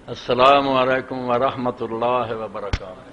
السلام علیکم ورحمۃ اللہ وبرکاتہ۔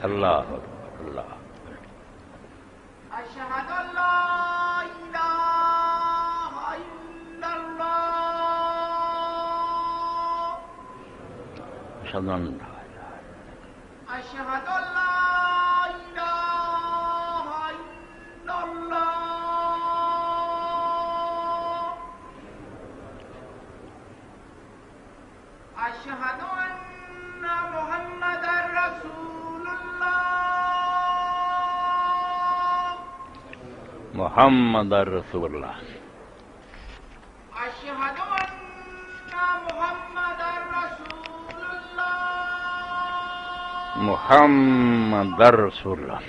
اللہ اللہ اشہد ان لا الہ الا اللہ اشہد ان اشہد ان لا الہ الا اللہ اشہد ان محمد رسول محمد رسول اللہ اشہد ان محمد رسول اللہ محمد رسول اللہ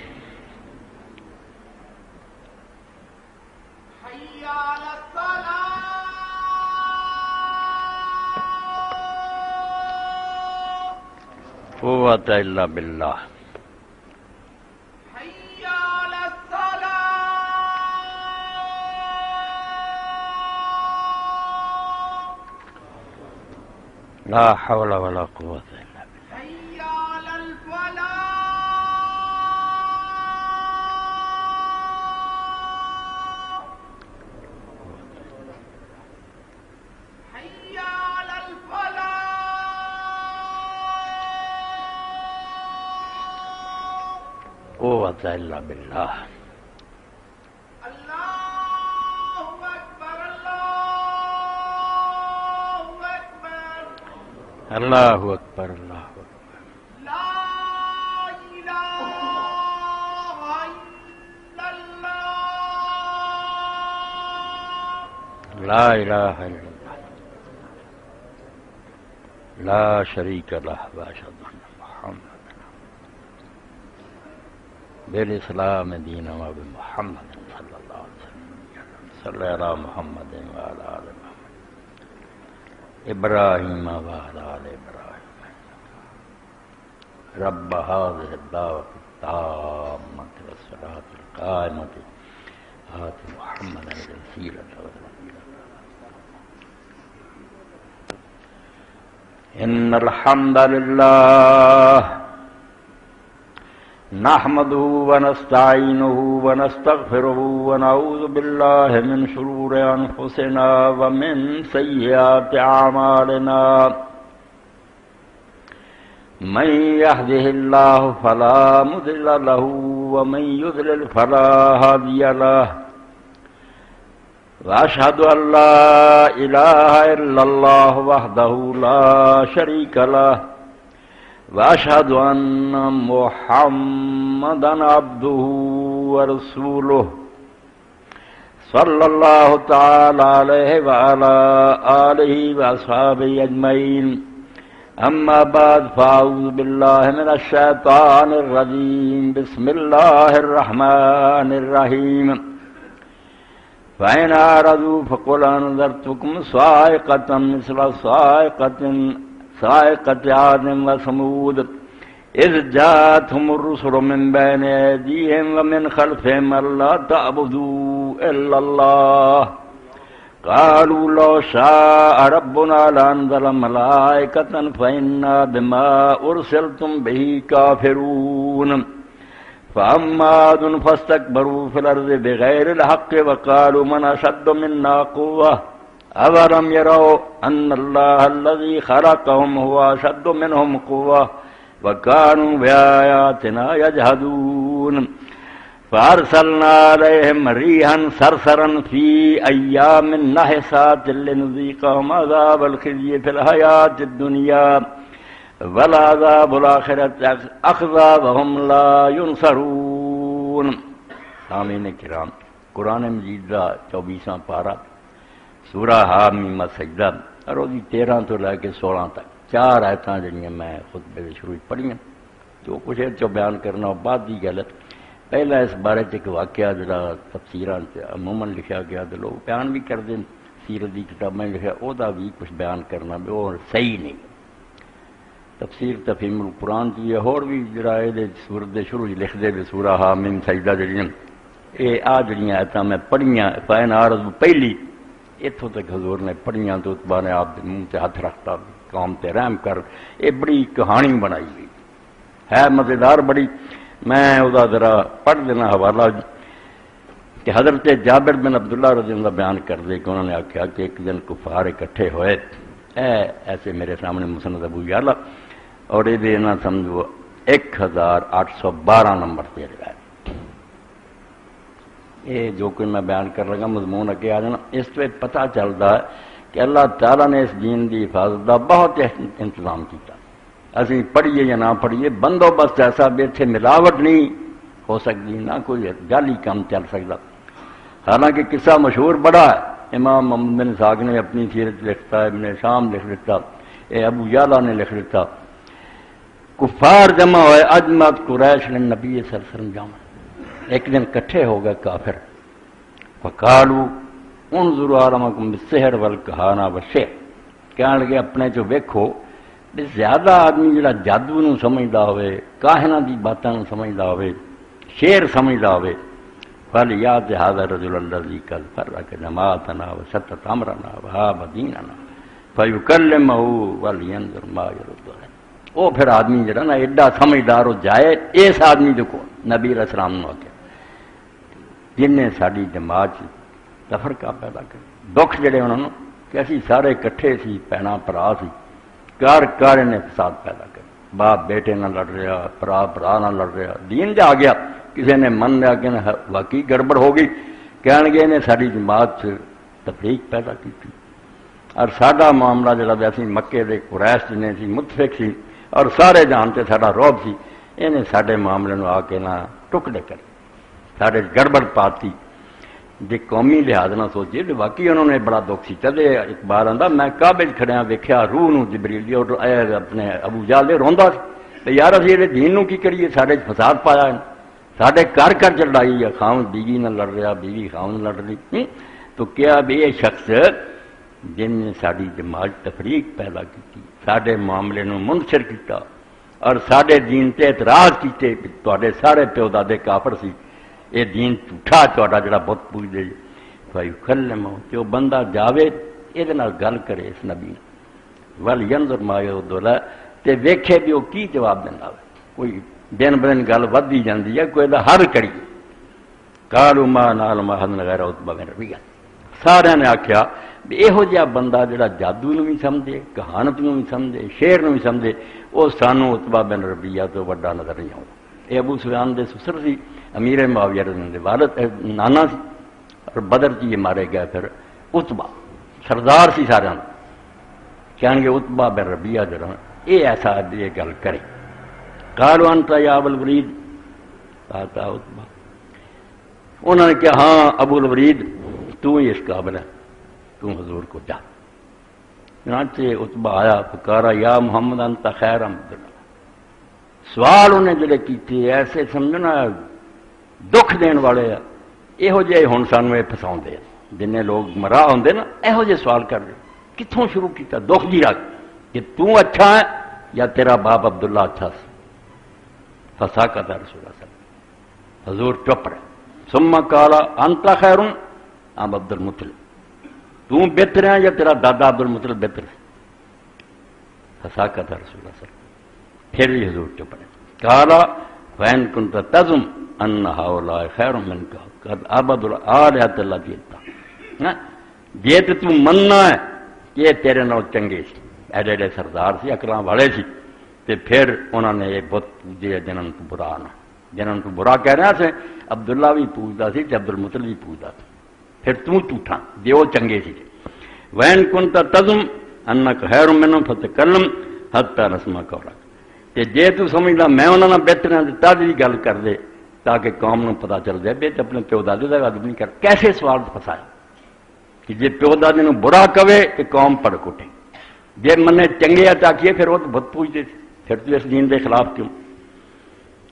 حی علی الصلاۃ قوت الا باللہ حی علی الصلاۃ لا حول ولا قوت الا باللہ حی علی الفلاح حی علی الفلاح قوت الا باللہ اللہ اکبر اللہ اکبر اللہ اکبر اللہ اکبر لا الہ الا اللہ لا الہ الا اللہ لا شریک لہ واشہد ان محمد بالاسلام دینا وبمحمد صلی اللہ علیہ وسلم صلی علی محمد وعلی آل محمد ابراہیم وعلی آل ابراہیم رب هذه الدعوة التامة والصلاة القائمة آت محمدا الوسيلة والفضيلة إن الحمد لله نحمده ونستعينه ونستغفره ونعوذ بالله من شرور أنفسنا ومن سيئات أعمالنا من يهده الله فلا مضل له ومن يضلل فلا هادي له وأشهد أن لا إله إلا الله وحده لا شريك له وأشهد أن محمدا عبده ورسوله صلى الله تعالى عليه وعلى آله وأصحابه أجمعين أما بعد فأعوذ بالله من الشيطان الرجيم بسم الله الرحمن الرحيم فإن أعرضوا فقل أنذرتكم صاعقة مثل صاعقة عاد وثمود إذ جاءتهم الرسل من بين أيديهم ومن خلفهم ألا تعبدوا إلا الله قالوا لو شاء ربنا لأنزل ملائكة فإنا بما أرسلتم به كافرون فأما عاد فاستكبروا في الأرض بغير الحق وقالوا من أشد منا قوة أولم يروا أن الله الذي خلقهم هو أشد منهم قوة وكانوا بآياتنا يجحدون فارسلنا علیہم ریحا صرصرا فی ایام نحسات لنذیقہم عذاب الخزی فی الحیاۃ الدنیا والعذاب الآخرۃ اخزی وہم لا ینصرون۔ سامعین کرام، قرآن مجید کا 24واں پارہ، سورہ حامیم سجدہ، اور وہ 13 تو لے کے 16 تک 4 آیتاں جڑیاں میں خطبے دے شروع پڑھیاں، جو کچھ جو بیان کرنا بعد دی گل۔ پہلا اس بارے ایک واقعہ جڑا تفسیراں عموماً لکھا گیا تو لوگ بیان بھی کر دیں، سیرت دی کتابیں لکھا، وہ بھی کچھ بیان کرنا بھی وہ صحیح نہیں۔ تفسیر تفہیم القرآن کی اور بھی جڑا یہ سورت دے شروع لکھ دے سورہ حامیم سجدہ جڑیاں یہ جڑیاں آیتاں میں پڑھیاں، فین عارض پہلی اتوں تک حضور نے پڑھیاں تو اتبا نے آپ منہ سے ہاتھ رکھتا، قوم تے رحم کر، یہ بڑی کہانی بنائی ہوئی ہے، مزیدار بڑی۔ میں وہ ذرا پڑھ دینا حوالہ کہ حضرت جابر بن عبداللہ رضی اللہ بیان کر دے کہ انہوں نے آخیا کہ ایک دن کفار اکٹھے ہوئے، ایسے میرے سامنے مسند ابو یعلا، اور یہ نہ سمجھو 1812 نمبر پہ روایت۔ یہ جو کہ میں بیان کر رہا مضمون اگے آ جانا، اس پہ پتہ چلتا ہے کہ اللہ تعالیٰ نے اس دین کی حفاظت کا بہت انتظام کیا۔ اسی پڑھیے یا نہ پڑھیے، بندوبست ایسا بھی اتنے ملاوٹ نہیں ہو سکتی، نہ کوئی جعلی کام چل سکتا۔ حالانکہ قصہ مشہور بڑا ہے، امام محمد بن اسحاق نے اپنی سیرت لکھتا ہے، ابن شام لکھ دیتا، یہ ابو یعلا نے لکھ دیتا، کفار جمع ہوئے، اجمعت قریش للنبی صلی اللہ علیہ وسلم جمع، ایک دن کٹھے ہو گئے کافر، فقالوا انظروا علمکم بالسحر والکہانہ والشعر، کہنے لگے اپنے جو ویکھو بھی زیادہ آدمی جڑا جادو نو سمجھدا ہوئے، کاہناں دی باتاں نو سمجھدا ہوئے، شعر سمجھدا ہوئے، فلیات ھذا الرجل الذی قد فرق جماعتنا وشتت امرنا وہاب دیننا فیکلمہ ولینظر ما یرد علیہ۔ وہ پھر آدمی جڑا نا ایڈا سمجھدار ہو جائے، اس آدمی جو کو نبی علیہ السلام نے آخیا جن نے ساری جماعت تفرقہ پیدا کر دکھ جڑے انہوں نے کہ اسی سارے کٹھے سی، بھیڑاں بھرا سی، کار نے فساد پیدا کر، باپ بیٹے نہ لڑ رہا، برا نہ لڑ رہا، دین جا گیا، کسی نے من لیا کہ واقعی گڑبڑ ہو گئی، کہنے گے نے ساری جماعت سے تفریق پیدا کی تھی، اور ساڈا معاملہ جڑا ویسے مکے دے قریش جنے سی متفق سی اور سارے جانتے ساڈا روب سی، انہیں ساڈے معاملے نو آ کے نہ ٹکڑے کر ساڈے گڑبڑ پاتی۔ جی قومی لحاظ نہ سوچیے تو واقعی انہوں نے بڑا دکھ سی۔ چلے اقبال آندا میں کعبے کھڑیا ویکھیا روح نو جبریل دی، اور اپنے ابو جہل دے روندا سی تے یار اسی یہ دین نو کی کریے، ساڈے فساد پایا ہے، ساڈے گھر چ لڑائی ہے، خاوند بیوی نہ لڑ رہا، بیوی خاوند لڑ رہی، تو کیا بھی یہ شخص جن نے ساری جماعت تفریق پیدا کی، ساڈے معاملے نو منشر کیتا اور ساڈے دین تے اعتراض کیتے، تواڈے سارے پیو دادے کافر سی، یہ دین جھوٹا تہاڈا جڑا بت پوجدے فیکلمہ، کہ وہ بندہ جاوے یہ گل کرے اس نبی نے، ولینظر ما یرد علیہ، تے ویکھے بھی وہ کی جواب دینا ہے، کوئی دن بدن گل ودی جاندی ہے، کوئی دا حل کریے۔ قالوا ما نعلم احدا غیر عتبہ بن ربیعہ، سارے نے آخیا بھی یہو جہا بندہ جڑا جادو نو بھی سمجھے، کہانت نو بھی سمجھے، شعر نو بھی سمجھے، وہ سانو عتبہ بن ربیعہ تو وڈا نظر نہیں آؤں۔ یہ ابو سفیان دے سسر سی، امیر معاویہ رضی اللہ عنہ دے والد نانا سی، اور بدر چ یہ مارے گئے پھر عتبہ سردار سی سارے، کہیں گے عتبہ بن ربیعہ جڑا یہ ایسا یہ گل کرے۔ قالوا انت یا ابو الولید، آتا عتبہ، انہوں نے کہا ہاں ابو الولید تو ہی اس قابل ہے، تو حضور کو جا۔ چنانچہ عتبہ آیا، پکارا یا محمد انت خیر عبداللہ، سوال انہیں جڑے کیتے ایسے سمجھنا دکھ دین والے آ، یہو جہے ہن سانوں یہ فساؤندے ہیں، جن لوگ مراہ ہوندے نا یہو جہے سوال کر رہے، کتوں شروع کیتا دکھ دی رکھ کہ تو اچھا ہے یا تیرا باپ عبداللہ اچھا سی، فساکت رسول اللہ صلی اللہ علیہ وسلم، حضور چپ رہے، ثم قال انت خیر ام عبد المطلب، تو بہتر ہے یا تیرا دادا عبد المطلب بہتر ہے، فساکت رسول اللہ صلی اللہ علیہ وسلم، پھر بھی حضور چپ رہے۔ قال فإن كنت تزعم ان هؤلاء خیر منك قد عبدوا الآلهة التي اتبعوا، جے تو مننا ہے کہ یہ تیرے نال چنگے سی، ایڈے ایڈے سردار سی، اکلاں والے سی، تے پھر انہوں نے یہ بت پوجے جنہاں تو برا نہ جنہوں تو برا کہہ رہا سے عبداللہ بھی پوچھتا سی تے عبد المطلب بھی پوچھتا سی، پھر تو جھوٹا جے وہ چنگے سی وین کنت تزم انک خیر منہم فتکلم حتی نسمع قولک، تے جے تو سمجھدا میں انہاں نال بہتر ہاں تے تد بھی گل کر دے تاکہ قوم نوں پتہ چل جائے بے اپنے پیو دادے دا ادب نہیں کر۔ کیسے سوال پھسائے کہ جے پیو دادے نوں برا کہے کہ قوم پڑھ اٹھے، جے منے چنگے چاکیے پھر وہ تو بت پوچھتے تھے، پھر تو اس دین دے خلاف کیوں؟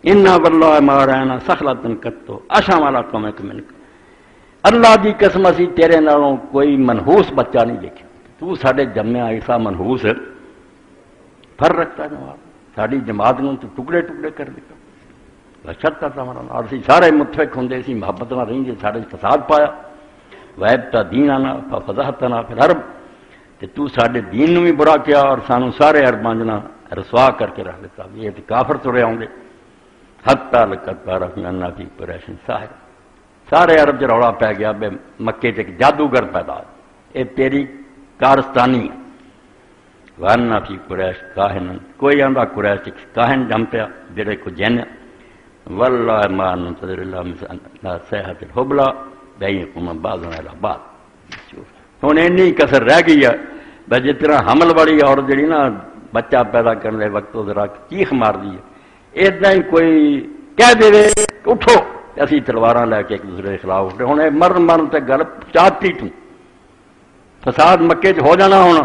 انا واللہ ما رأینا سخلۃ قط اشا والا قوم من، اللہ دی قسم اسی تیرے نالوں کوئی منحوس بچہ نہیں دیکھا، تو ساڈے جمیا ایسا منحوس پھر رکھتا جواب ساری جماعت نوں تو ٹکڑے ٹکڑے کر دیتا شرط اسی سارے متفق ہوں سی محبت نہ رہیں سارے فساد پایا ویبتا دین آنا فضاحتنا پھر عرب تے تو سارے دین نو بھی برا کیا اور سانو سارے عرباں جنا رسوا کر کے رکھ دیتا، یہ تو کافر ترے آؤں گے حتی لقد تعرفنا فی قریش ساحر، سارے عرب چ رولا پی گیا بے مکے چ جادوگر پیدا، یہ تیری کارستانی ہے۔ وانا فی قریش کاہن، کوئی آندا قریش کاہن جم پیا جڑے کو جن، واللہ ما ننتظر الا مثل صیحۃ الحبلی بیکم بعضنا الی بعض۔ ہن اینی کسر رہ گئی ہے بے جتنا حمل والی عورت جڑی نا بچہ پیدا کرنے وقت ذرا چیخ مار دی ہے، اتنا ہی کوئی کہہ دے اٹھو اسی تلواراں لے کے ایک دوسرے کے خلاف اٹھے، ہن مرن مرن تے گل چاہتی تو فساد مکے چ ہو جانا ہونا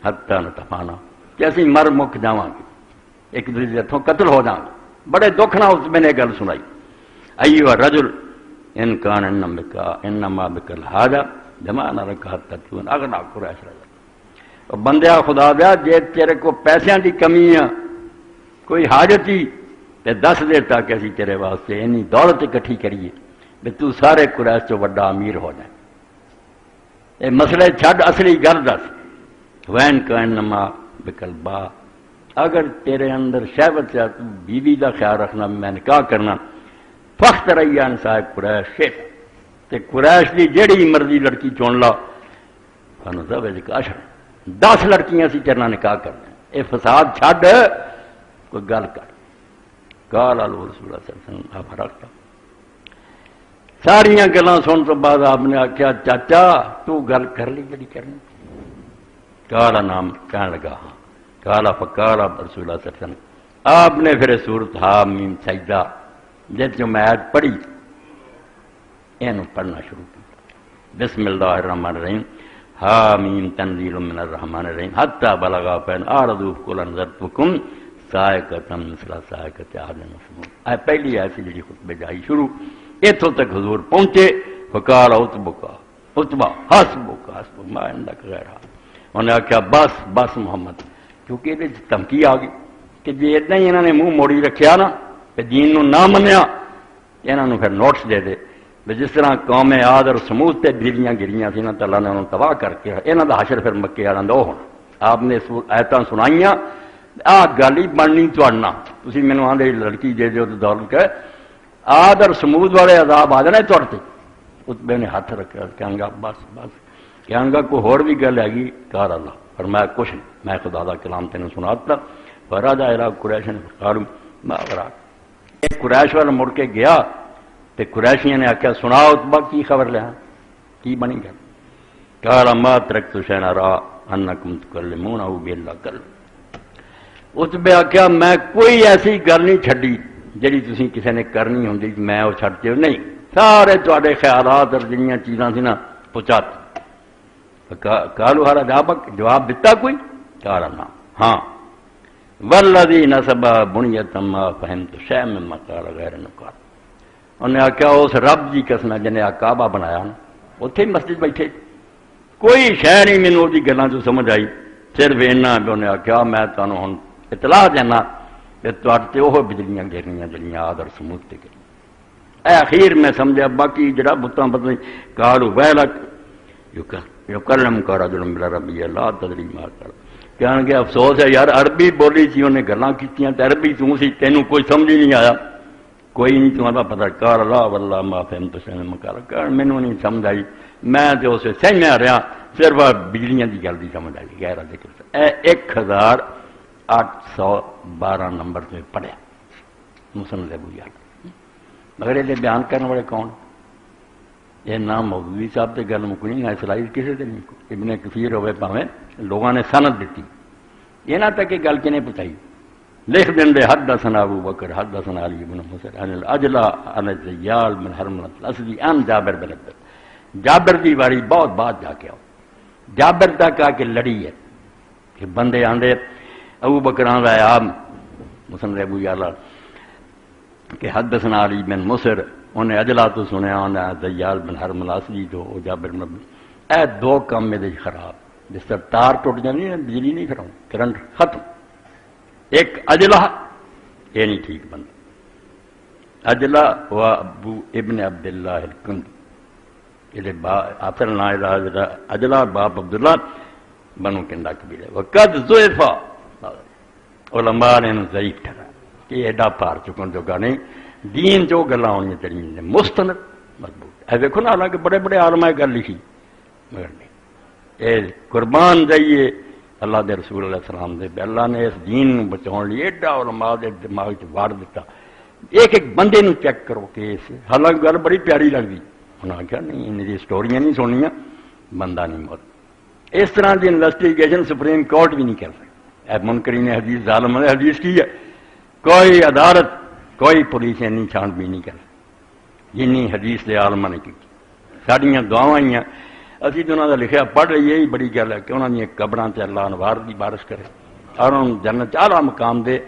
حتی نتفانا کہ اسی مر مک جاواں گے ایک دوسرے کے ہتھوں قتل ہو جاؤں گے۔ بڑے دکھ نہ اس میں نے گل سنائی، ایوہ الرجل ان کان انما بک الحاجہ جمع نہ رکھا تکون اغنا قریش رجل، بندیا خدا دیا جے تیرے کو پیسیاں دی کمی ہے کوئی حاجت ہی تے دس دے تاکہ اسی تیرے واسطے اینی دولت اکٹھی کریے بھی تو سارے قریش چو بڑا امیر ہو جائے۔ اے مسئلے چھڈ اصلی گل دس، وین کا انما بکل با، اگر تیرے اندر شہوت ہے تو بیوی دا خیال رکھنا میں نکاح کرنا، فخت ریا نساء قریش شیف تے قریش دی جیڑی مرضی لڑکی چن لا، فنزوجک عشر 10 لڑکیاں سی تیرے نال نکاح کرنا، اے فساد چھڈ کوئی گل کر۔ قال رسول اللہ صلی اللہ علیہ وسلم آپ رکھتا ساریاں گلاں سن تو بعد آپ نے آخیا چاچا تو گل کر لی جڑی کرنی؟ قال نام کہنے لگا ہاں، قال فقال رسول اللہ صلی اللہ علیہ وسلم، آپ نے پھر سورت حامیم سجدہ جس جو میں آیت پڑھی اینو پڑھنا شروع کیا، بسم اللہ الرحمن الرحیم حامیم تنزیل من الرحمن الرحیم حتی بلغا فین آردو کل انذرتکم سائقۃ مثل سائقۃ عاد وثمود۔ پہلی آیت سے جڑی خطبہ جائی شروع اتوں تک حضور پہنچے، فقال عتبہ حسبک ما عندک غیرہا، انہوں نے آخیا بس بس محمد، کیونکہ یہ دھمکی آ گئی کہ جی اتنا ہی انہوں نے منہ موڑی رکھیا نا کہ دین نو نہ منیا، انہوں نے پھر نوٹس دے دے جس طرح قوم عاد اور سمود تے بجلیاں گریاں سی نا اللہ نے انہوں تباہ کر کے انہوں دا حشر پھر مکے والوں دا ہونا۔ آپ نے آیتاں سنائیاں آ گل ہی بننی چڑنا، تسی مینوں آندے لڑکی دے دیو تو دولت کہ عاد اور سمود والے عذاب آ جانے تڑتے، عتبے نے ہاتھ رکھا کہاں گا بس بس، کہاں گا کوئی ہور بھی گل ہے کار اللہ، فرمایا کچھ نہیں میں خدا دا کلام تینوں سناتا۔ فراجع الی قریش قالوا ما وراک، ایک قریش والا مڑ کے گیا تے قریشیاں نے آخیا سنا عتبہ کی خبر لیا کی بنی گل؟ قال ما ترکت شیئا ارى انکم تکلمونہ بلا کل، عتبے آخیا میں کوئی ایسی گل نہیں چھڈی جڑی تسی کسی نے کرنی ہوندی میں وہ چھڈ دیو نہیں، سارے تواڈے خیالات اور جڑیاں چیزاں سی نا پہنچاتی۔ قالوا ہر جواب دیتا کوئی؟ قال نہ ہاں، والذی نصب بنیۃ ما فہمت شیئا مما قال غیر نقال، انہوں نے آخیا اس رب کی قسم جن نے کعبہ بنایا نا اتنے ہی مسجد بیٹھے کوئی شہ نہیں مینوں دی گلاں چ سمجھ آئی، صرف اینا کہ انہیں آخیا میں تمہیں ہن اطلاع دینا کہ تے وہ بجلیاں گرنیاں جڑیاں عاد اور سمود تے گرنیاں۔ اے اخیر میں سمجھا باقی جڑا بتاں پتہ نہیں قالوا ویلک یکلم کا رجل بالعربی لا تدری ما قال، کہنے کہ افسوس ہے یار عربی بولی سی انہیں گلاں کیتیاں تے عربی تو سی تینوں کوئی سمجھ ہی نہیں آیا، کوئی نہیں تمہارا پتہ قال لا واللہ ما فهمت شيئا مما قال، مینوں نہیں سمجھ آئی میں تے اسے سہمیا رہا، صرف بجلیاں دی گل دی سمجھ آئی غیر ذکر۔ اے 1812 نمبر سے پڑھیا مسند ابو یعلا، مگر یہ بیان کرنے والے کون؟ یہ نام مولوی صاحب سے گل مکنی ہے، سلائی کسی سے نہیں، ابن کثیر ہوئے پاویں لوگوں نے سند دیتی، یہ نہ تک کہ گل کنے پتائی لکھ دیں دے حدثنا ابو بکر حدثنا علی بن مسر عن الاجلا عن الزیال بن حرملہ الاسدی عن جابر بن عبد، جابر دی باری بہت بات جا کے آؤ، جابر تک آ کے لڑی ہے کہ بندے آندے ابو بکر آندا ہے آپ مسند ابو یعلا کہ حدثنا علی بن مسر، انہیں اجلا تو سنیا انہیں زیال بن حرملہ الاسدی تو جابر بن عبد، اے دو کام میں دے خراب، جس طرح تار ٹوٹ جانی ہے بجلی نہیں کراؤں کرنٹ ختم، ایک اجلا یہ نہیں ٹھیک بندہ، اجلا و ابو ابن عبداللہ الکندی، یہ اصل نام اجلا باپ عبداللہ بنو کنڈا قبیلہ، وقد ضعفا علماء نے ضعیف ٹھہرا کہ ایڈا پار چکن جو گا نہیں، دین جو گلاں ہونی چاہیے مستند مضبوط، اے دیکھو نا حالانکہ بڑے بڑے عالماء گل لکھی مگر نہیں، اے قربان جائیے اللہ دے رسول علیہ السلام دے، اللہ نے اس دین نو بچاؤن لیے ایڈا علماء دے دماغ چ واڑ دیتا، ایک ایک بندے نو چیک کرو کہ حالانکہ گل بڑی پیاری لگتی، انہاں آخیا نہیں ان دی سٹوریاں نہیں سننیاں، بندہ نہیں موت، اس طرح کی انویسٹیگیشن سپریم کورٹ بھی نہیں کر سکتی، اے منکرین حدیث ظالم حدیث کی ہے، کوئی عدالت کوئی پولیس نہیں چھان بھی نہیں کر سکتی جنی حدیث دے عالماں نے کی، ساڈیاں دعاواں ہی ہیں، اسی تو انہوں نے لکھا پڑھ رہی یہی بڑی گل ہے کہ انہوں نے قبراں تے اللہ انوار دی بارش کرے اور انہوں جنت اعلیٰ مقام دے،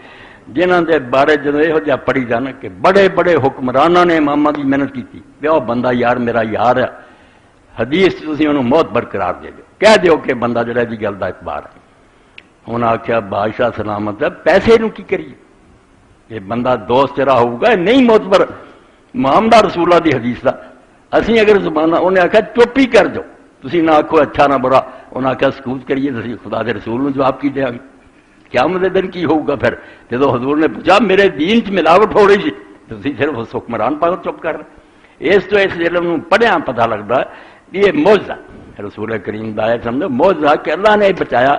جنہاں دے بارے جدوں یہو جہا پڑھی جانا کہ بڑے بڑے حکمرانوں نے اماماں دی محنت کی، وہ بندہ یار میرا یار ہے، حدیث تسی انہوں موت برقرار دے دو، کہہ دیو کہ بندہ جڑا دی گل دا اعتبار ہے، انہوں نے آخیا بادشاہ سلامت ہے پیسے نو کی کریے، یہ بندہ دوست تیرا ہوگا نہیں معتبر معاملہ رسول اللہ دی حدیث دا، اسی اگر زبانہ انہیں آخیا چپ ہی کر جو، تسی نہ آکھو اچھا نہ برا، انہوں نے آخیا سکوت کریے، خدا دے رسول نے جواب کی دیا گی، قیامت دے دن کی ہوگا پھر جدو حضور نے پوچھا میرے دین چ ملاوٹ ہو رہی سی، تسی صرف اس حکمران پاس چپ کر رہے، اس تو اس علم پڑھیا پتہ لگتا ہے یہ معجزہ رسول کریم دا ہے، سمجھو معجزہ کہ اللہ نے بچایا،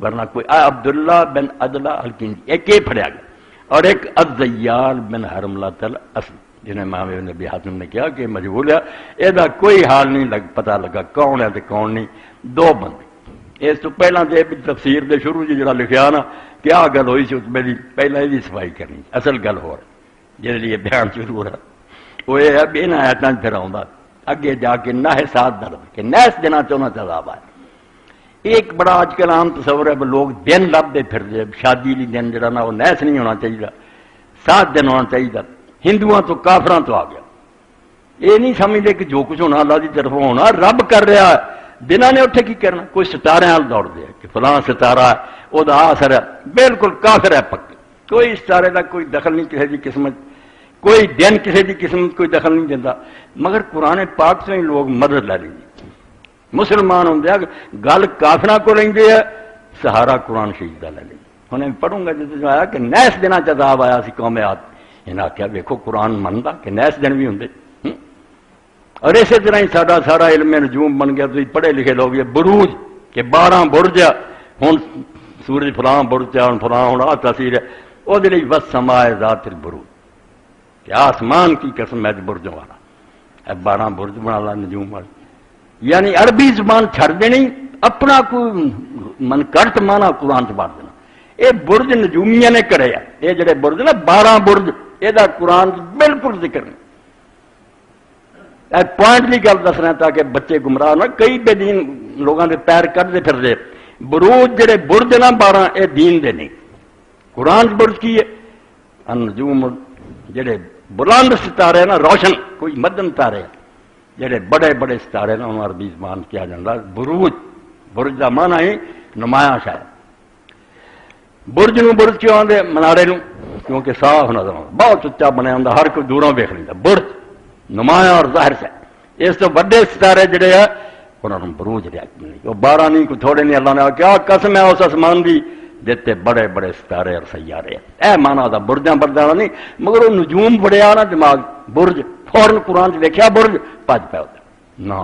ورنہ کوئی عبداللہ بن اجلا الکندی ایک یہ پڑھیا گیا، اور ایک الزیال بن حرملہ الاسدی جنہیں امام ابن ابی حاتم نے کہا کہ مجہول ہے، یہ کوئی حال نہیں پتہ لگا کون ہے تو کون نہیں، دو بندے، اس تو پہلا تو تفسیر دے شروع جڑا لکھیا نا کیا گل ہوئی سی اس میری پہلے یہ صفائی کرنی، اصل گل ہو رہی جس لیے بیان شروع ہو رہا وہ یہ ہے بھی انہیں آیتاں پھر آؤں اگے جا کے نہ ساتھ درد کہ نیس دینا چاہنا عذاب آئے، ایک بڑا آج کل عام تصور ہے لوگ دن لبتے پھر دے، شادی لی دن جڑا نا وہ نیس نہیں ہونا چاہیے، 7 دن ہونا چاہیے، ہندوؤں تو کافراں تو آ گیا، یہ نہیں سمجھتے کہ جو کچھ ہونا اللہ کی طرف ہونا رب کر رہا ہے، دنوں نے اٹھے کی کرنا، کوئی ستارے نال دوڑ دے کہ فلاں ستارہ ہے وہ اثر ہے، بالکل کافر ہے پکے، کوئی ستارے کا کوئی دخل نہیں کسی کی قسمت، کوئی دن کسی کی قسمت کوئی دخل نہیں دیتا، مگر قرآن پاک سے ہی لوگ مدد لے لیں گے، مسلمان ہوں گل کافراں کو لیں گے، سہارا قرآن شریف کا لے لیں گے، انہیں پڑھوں گا جس آیا کہ نیس دن عذاب آیا سی قوم عاد، انہیں آخیا ویکھو قرآن منتا کہ نیس دن بھی ہوں، اور اسی طرح ہی سارا علم نجوم بن گیا، تھی پڑھے لکھے لوگ یہ بروج کہ 12 برج ہوں سورج فلاں برج ہوں فلاں ہوں آ تاثیر ہے وہ بس سمائے ذات البروج کہ آسمان کی قسم ہے برجوں والا، 12 برج بنا لا نجوم والا، یعنی عربی زبان چھڑ دینی، اپنا کوئی من کرت مانا قرآن سے بات دینا، یہ برج نجومیہ نے کرے، یہ جڑے برج نا 12 برج یہ قرآن بالکل ذکر نہیں، پوائنٹ کی گل دس رہا تاکہ بچے گمراہ نہ، کئی بے دین لوگوں کے پیر کٹتے پھر دے، بروج جڑے برج نا 12 یہ دین دے نہیں، قرآن برج کی ہے النجوم جڑے بلند ستارے نا روشن کوئی مدن تارے جڑے بڑے بڑے ستارے نا انہوں عربی زبان کیا جاتا بروج، برج کا مانا ہی نمایاں شاید، برج نو برج کیوں آدھے منارے نو کیونکہ صاف نظر آتا، بہت اچا بنیا ہوں ہر کوئی دوروں ویکھ لینا، برج نمایاں اور ظاہر سے، اس تو بڑے ستارے جڑے ہیں انہوں نے بروج رہا نہیں، وہ 12 نہیں کوئی تھوڑے نہیں، اللہ نے کیا قسم ہے اس آسمان دی جتے بڑے بڑے ستارے اور سیارے، اے مانا دا برجاں بردانا نہیں، مگر وہ نجوم بڑیا نا دماغ برج فوراً قرآن سے دیکھا برج پج پہ ہوتا نا،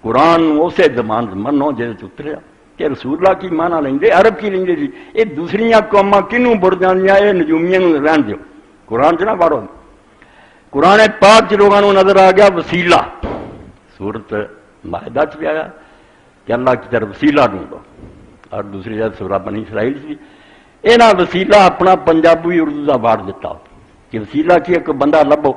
قرآن اسے زمان منو جیسے اتریا کہ رسول اللہ کی مانا لیں گے، عرب کی لیں گے جی، یہ دوسری قوماں کنوں برجاں دیا یہ نجومیاں رہن دیو، قرآن چ نہ پڑھو، قرآن پاک چ لوگوں کو نظر آ گیا وسیلہ، سورت مائدہ چ بھی آیا کہ اللہ کی طرف وسیلہ ڈھونڈو، اور دوسری جگہ سورہ بنی اسرائیل سی یہاں وسیلہ اپنا پنجابی اردو کا وارڈ دیتا کہ وسیلہ کی ہے، کوئی بندہ لبو،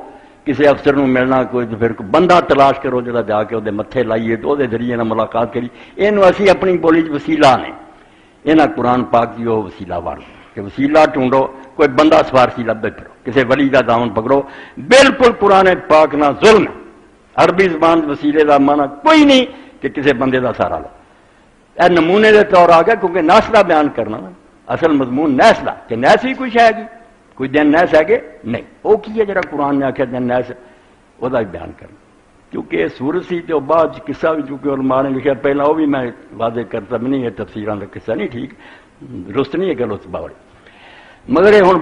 کسی افسر نو ملنا، کوئی تو پھر کوئی بندہ تلاش کرو جا جا کے وہ متھے لائیے تو وہ ذریعے نہ ملاقات کری، یہ اسی اپنی بولی وسیلہ نے، یہاں قرآن پاک کی وہ وسیلہ وارڈ کہ وسیلہ ڈھونڈو، کوئی بندہ سفارشی لبے پھرو، کسی ولی کا دامن پکڑو، بالکل قرآن پاک نہ ظلم ہے۔ عربی زبان وسیلے کا معنی کوئی نہیں کہ کسی بندے کا سہارا لو، اے نمونے کے طور آ گیا، کیونکہ نیس کا بیان کرنا نا، اصل مضمون نیس کا کہ نیس بھی کوئی شاید کوئی دن نیس ہے کہ نہیں، وہ کی ہے جڑا قرآن نے آخیا دن نیس وہ بیان کرنا، کیونکہ یہ سورت سی تو بعد قصہ بھی چونکہ علماء نے لکھا پہلا، وہ بھی میں واضح کرتا بھی نہیں ہے، تفسیراں کا قصہ نہیں ٹھیک درست نہیں ہے کہ اس باوڑ، مگر یہ ہوں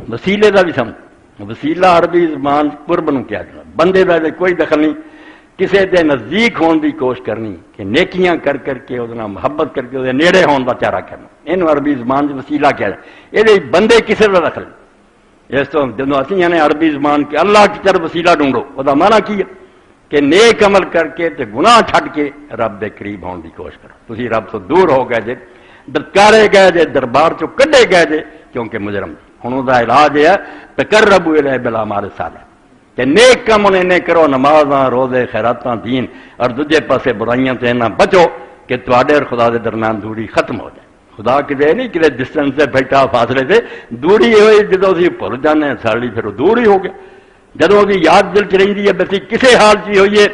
وسیلے کا بھی سمجھ، وسیلہ عربی زبان قرب نو کیا جانا، بندے کا کوئی دخل نہیں، کسی دے نزدیک ہون دی کوشش کرنی کہ نیکیاں کر کر کے وہ محبت کر کے وہ نیڑے ہون کا چارہ کرنا، یہ عربی زبان وسیلہ کیا جائے، یہ بندے کسی کا دخل نہیں۔ اس تو جب اسی نے عربی زبان کہ اللہ کی طرف وسیلہ ڈھونڈو، وہ معنی کی ہے کہ نیک عمل کر کے تے گناہ چھڈ کے رب دے قریب ہون دی کوشش کرو، تسی رب تو دور ہو گئے جے، دتکارے گئے جے، دربار چو کڈے گئے جے کیونکہ مجرم ہن وہ علاج ہے تقربوا الیہ بالاعمال الصالحہ کہ نیک کم انہیں کرو، نمازاں روزے خیراتاں دین، اور دوجے پاسے برائیاں تے نہ بچو کہ تواڈے اور خدا دے درمیان دوری ختم ہو جائے۔ خدا کدے نہیں کدے ڈسٹینس سے بیٹھا فاصلے سے، دوری ہوئی جدوں اسی بھول جانے ساڑی پھر دور ہی ہو گیا، جدوں کی یاد دل چ رہندی ہے بسی کسے حال چ ہوئیے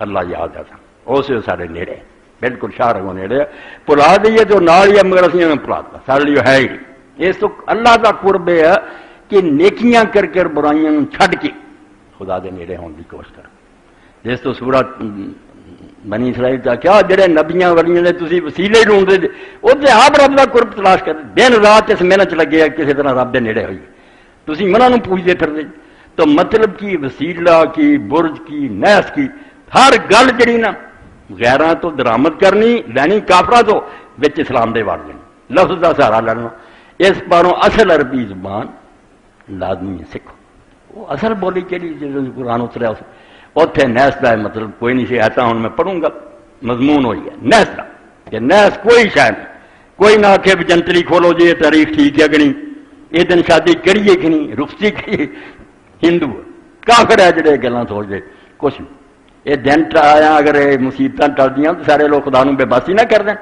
اللہ یاد ہے اس سارے نیڑے بالکل شاہ نیڑے بھلا دئیے تو نال ہی مگر اسی نے بھلا دیا سارے لیے ہے ہی اس تو اللہ کا قرب ہے کہ نیکیاں کر کے برائیاں چھڈ کے خدا دے نیڑے ہونے کی کوشش کر، جس تو سورت بنی اسرائیل کا کیا جڑے نبیاں ولیاں نے تسی وسیلے ڈھونڈتے جے وہ تے آپ رب کا قرب تلاش کر دن رات اس محنت لگے کسی طرح رب دے نیڑے ہوئی، تسی منہ نوں پوچھتے پھرتے، تو مطلب کی وسیلہ کی برج کی نیس کی ہر گل جڑی نا غیراں تو درآمد کرنی لینی کافراں تو وچ اسلام دے وڑ لینی، لفظ کا سہارا لینا، اس پاروں اصل عربی زبان لازمی سکھو، وہ اصل بولی کہڑی قرآن اتریا اتنے نیس کا مطلب کوئی نہیں سی ایسا، ہوں میں پڑھوں گا مضمون ہوئی ہے نیس کا کہ نیس کوئی شاید کوئی نہ آخے بھی جنتری کھولو جی یہ تاریخ ٹھیک ہے کہ نہیں، یہ دن شادی کریے کہ نہیں، رخصتی کریے، ہندو کافر ہے جڑے گلاں سوچ دے کچھ نہیں، یہ دن آیا اگر یہ مصیبت ٹل دیا تو سارے لوگ خدا نوں بے باسی نہ کر دیں،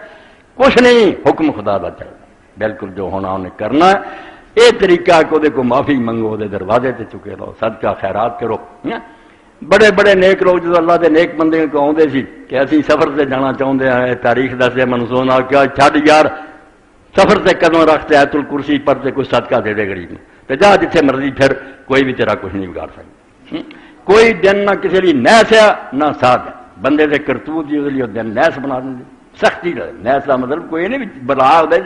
کچھ نہیں، حکم خدا کا چلنا بالکل جو ہونا انہیں کرنا ہے، یہ طریقہ کہ وہ کو معافی منگو، وہ دروازے تے چکے رہو، صدقہ خیرات کرو۔ بڑے بڑے نیک لوگ جو اللہ دے نیک بندے کو آتے سی کہ اسی سفر سے جانا چاہتے ہیں، تاریخ دسے منسون آ کیا چھڈ یار سفر سے قدم رکھتے آیت الکرسی پڑھتے کوئی صدقہ دے دے غریب نے، تو جا جتنے مرضی پھر کوئی بھی تیرا کچھ نہیں بگاڑ سکتا، کوئی دن نہ کسی لیے نیس ہے نہ ساتھ ہے، بندے دے کرتوت جی لیے دن نیس بنا دیں سختی رہے، نیس کا مطلب کوئی نہیں بلا ہوتا،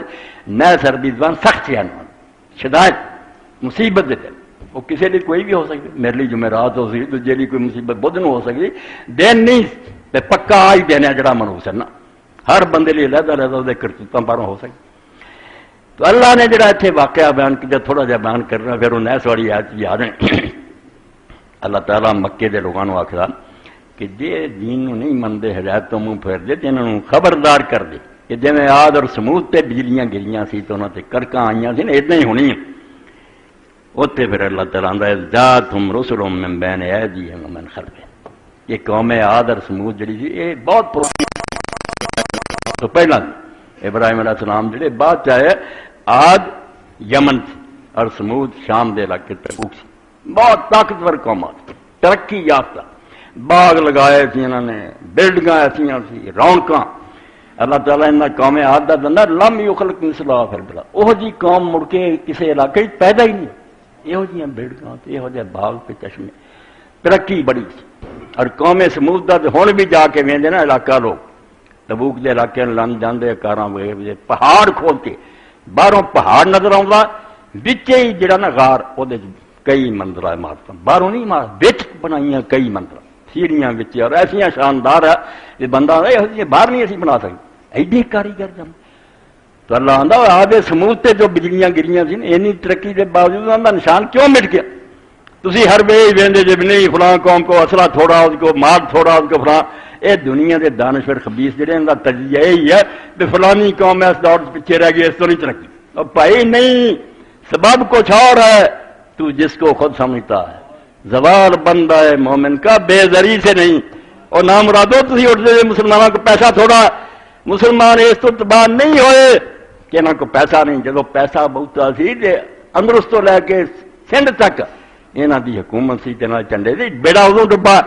نیس عربی زبان سخت ہے، شدائت مصیبت دے دن وہ کسی لیے کوئی بھی ہو سکتی، میرے لیے جمعرات ہو سکتی، دوجے لیے کوئی مصیبت بدھ ہو سکتی، دن نہیں پکا آ ہی دینا جڑا منوس ہے نا، ہر بندے لیے علیحدہ علیحدہ وہ کرتوتوں پاروں ہو سکتی۔ تو اللہ نے جڑا اتنے واقعہ بیان کیا تھوڑا جہا بیان کرنا پھر وہ نیس والی آیت یاد ہے، اللہ تعالیٰ مکے دے لوگوں آخر کہ جی دین نہیں منتے ہدایت تو منہ پھیر دے تو انہوں خبردار کر دے کہ جی میں آد اور سمود تے بجلیاں گریاں سی تو انہوں تے کڑکاں آئیاں سی نا اتنا ہی ہونی اتنے پھر اللہ تعالیٰ جاءتہم رسلہم من بین ایدیہم ومن خلفہم، یہ قوم آد اور سمود جڑی سی یہ بہت پرانی تو پہلا ابراہیم علیہ السلام جڑے بعد چاہے آد یمن سی اور سمود شام دے علاقے تبوک سی، بہت طاقتور قومات ترقی یافتہ، باغ لگائے سی انہوں نے، بلڈنگاں ایسیاں سی، رونقاں، اللہ تعالیٰ انہاں قوم عاد دا دندا لم یخلق مثلہا فی البلاد، وہ جی قوم مڑ کے کسی علاقے پیدا ہی نہیں، یہ جی بلڈنگاں یہ جہ باغ پہ چشمے، ترقی بڑی سی، اور قوم سمود دا ہن بھی جا کے ویندے نا علاقہ لوگ تبوک دے علاقے لن جاندے کاراں وے پہاڑ کھول کے باہروں پہاڑ نظر آਉਂدا وچے ہی جڑا نا غار وہ کئی منظر عمارتاں باہروں نہیں عمارت وچ بنائیاں کئی منظر سیڑھیاں وچ اور ایسیاں شاندار ہے یہ بندہ باہر نہیں اسی بنا سکتے ایڈے کاریگر جم تو اللہ آندا آدھے سمود تے جو بجلیاں گریاں سی اینی ترقی کے باوجود انہاں دا نشان کیوں مٹ گیا؟ تسی ہر وے ویندے جے نہیں فلاں قوم کو اسلحہ تھوڑا اس کو مال تھوڑا اس کو فلاں اے دنیا دے دانشور خبیث جڑے ان دا تجزیہ یہی ہے کہ فلانی قوم اس دور پیچھے رہ گئی اس تو نہیں ترقی اور بھائی نہیں سبب کچھ اور ہے تو جس کو خود سمجھتا ہے زوال بندہ ہے مومن کا بے زری سے نہیں اور نام مرادو تسی اٹھتے مسلمانوں کو پیسہ تھوڑا مسلمان اس تو تباہ نہیں ہوئے کہ انہوں کو پیسہ نہیں جب پیسہ بہتا سی اندرست تو لے کے سندھ تک یہاں دی حکومت سی چنڈے دی بیڑا ادو ڈبا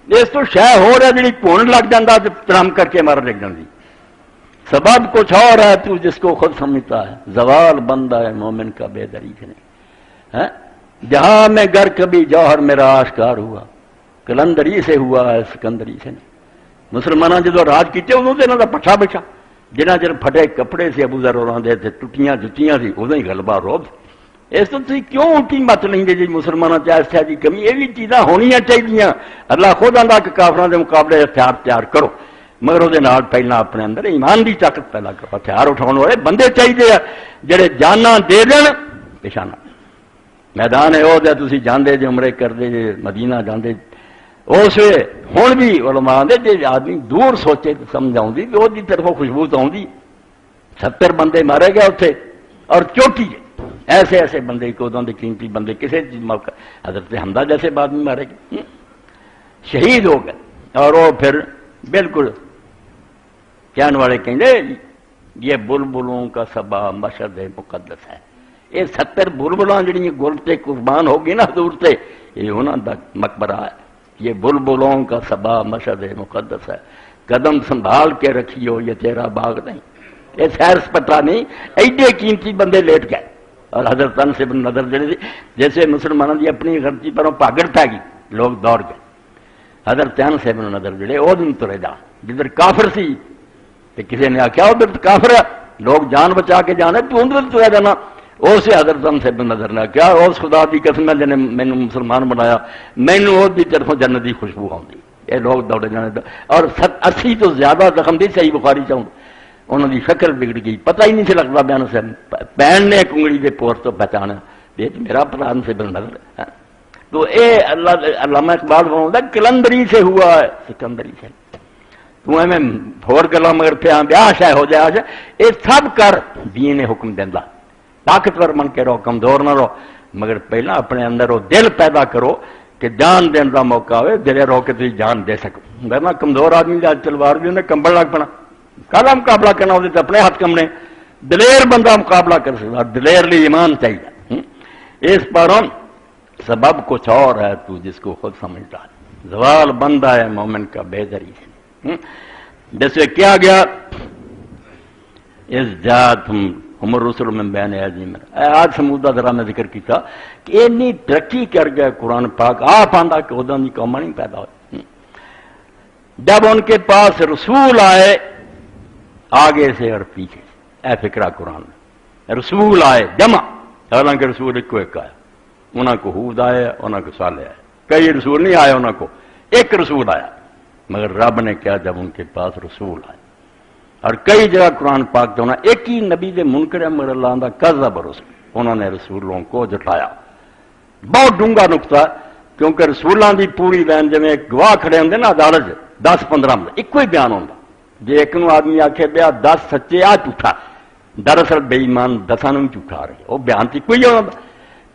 اس تو شہ ہو رہا جی پون لگ جاتا تو ترم کر کے مر لگ جاتی سبب کچھ اور ہے تو جس کو خود سمجھتا ہے زوال بندہ ہے مومن کا بے دری سے نہیں جہاں میں گر کبھی جوہر میرا آشکار ہوا کلندری سے ہوا ہے سکندری سے نہیں مسلمانوں جدو راج کیتے ادو تو یہاں کا پٹھا بچا جنہ چر پھٹے کپڑے سے ابو ذر ہوراں دے تے ٹٹیاں جتیاں سی ادو ہی غلبہ روب اس تو تھی کیوں الٹی مت لیں گے جی مسلمانوں چاہے کی کمی یہ بھی چیزاں ہونیاں چاہیے اللہ خود آندا کہ کافراں دے مقابلے ہتھیار تیار کرو مگر وہ پہلا اپنے اندر ایمان دی طاقت پیدا کرو ہتھیار اٹھاؤ والے بندے چاہیے جڑے جانا دے دین پیشانہ میدان ہے وہ تھی جانے جی عمرے کرتے جی مدینہ جانے اس ہوں بھی علماء آدھے جی آدمی دور سوچے تو سمجھ آؤں وہ طرفوں خوشبو تو آؤں 70 بندے مارے گئے اتنے اور چوٹی ایسے ایسے بندے کو ادوں کے قیمتی بندے کسی چیز موقع حضرت حمزہ جیسے آدمی مارے گئے شہید ہو گئے اور وہ پھر بالکل کہنے والے کہیں یہ بلبلوں کا سبا مشہد مقدس ہے یہ 70 بلبلاں جڑی گل تے قربان ہوگی نا حضور تے یہ انہاں دا مقبرہ ہے یہ بلبلوں کا سبا مشہد مقدس ہے قدم سنبھال کے رکھیو یہ تیرا باغ نہیں یہ سیر سپٹا نہیں ایڈے قیمتی بندے لیٹ گئے اور حضرت انس بن نضر جڑے جیسے مسلمانوں کی اپنی غلطی پر پاگڑ پہ گئی لوگ دوڑ گئے حضرت انس بن نضر جڑے وہ دن ترے جا جدھر کافر سی تے کسی نے آخیا ادھر کافر ہے لوگ جان بچا کے جانے تو ادھر ترے جانا اسے حضرت انس بن نضر نے کیا اس خدا کی قسم ہے جن نے مینوں مسلمان بنایا مینوں اس کی طرفوں جنت کی خوشبو آتی یہ لوگ دوڑے جانے اور 80 تو زیادہ زخم دی صحیح بخاری چاہوں انہوں کی شکل بگڑ گئی پتہ ہی نہیں سے لگتا بیان سے پین نے کنگڑی کے پور تو پہچانا یہ میرا پتا سے بن نظر تو اے اللہ علامہ اقبال فرماتا کلندری سے ہوا ہے سکندری سے تو میں ہور گلا مگر پیا بیاہ شاہ ہو جائے شاہ یہ سب کر دین حکم دینا طاقتور بن کے رہو کمزور نہ رہو مگر پہلا اپنے اندر وہ دل پیدا کرو کہ جان دین کا موقع ہوئے دلے رو کے تھی جان دے سکو ورنہ کمزور آدمی جا تلوار بھی انہیں کمبل لگ پنا کالا مقابلہ کرنا ہوتے تو اپنے ہاتھ کمنے دلیر بندہ مقابلہ کر سکتا دلیر لی ایمان چاہیے اس پر سبب کچھ اور ہے تو جس کو خود سمجھتا ہے زوال بندہ ہے مومن کا بے دری سے جیسے کیا گیا اس جات ہم رسول من بین ایدیہم آج سمودہ ذرا میں ذکر کیا کہ اتنی ترقی کر گیا قرآن پاک آپ آندا کہ ادھر کی قوم نہیں پیدا ہوئی جب ان کے پاس رسول آئے آگے سے اور پیچھے سے اے فکرہ قرآن میں رسول آئے جمع حالانکہ رسول ایک کو ایک آیا انہوں کو ہود آیا انہوں کو صالح آیا کئی رسول نہیں آئے انہوں کو ایک رسول آیا مگر رب نے کیا جب ان کے پاس رسول آئے اور کئی جگہ قرآن پاک تو ایک ہی نبی دے منکر ہے مگر اللہ دا کذب رسول انہوں نے رسولوں کو جٹلایا بہت ڈونگا نقطہ کیونکہ رسولوں دی پوری لائن جی گواہ کھڑے ہوں نا عدالت 10-15 میں ایک ہی بیان ہوتا جی ایک نو آدمی آخے بیا 10 سچے آ جھوٹا دراصل بے ایمان 10 نو جھوٹا رہے وہ بیان تو کوئی ہوتا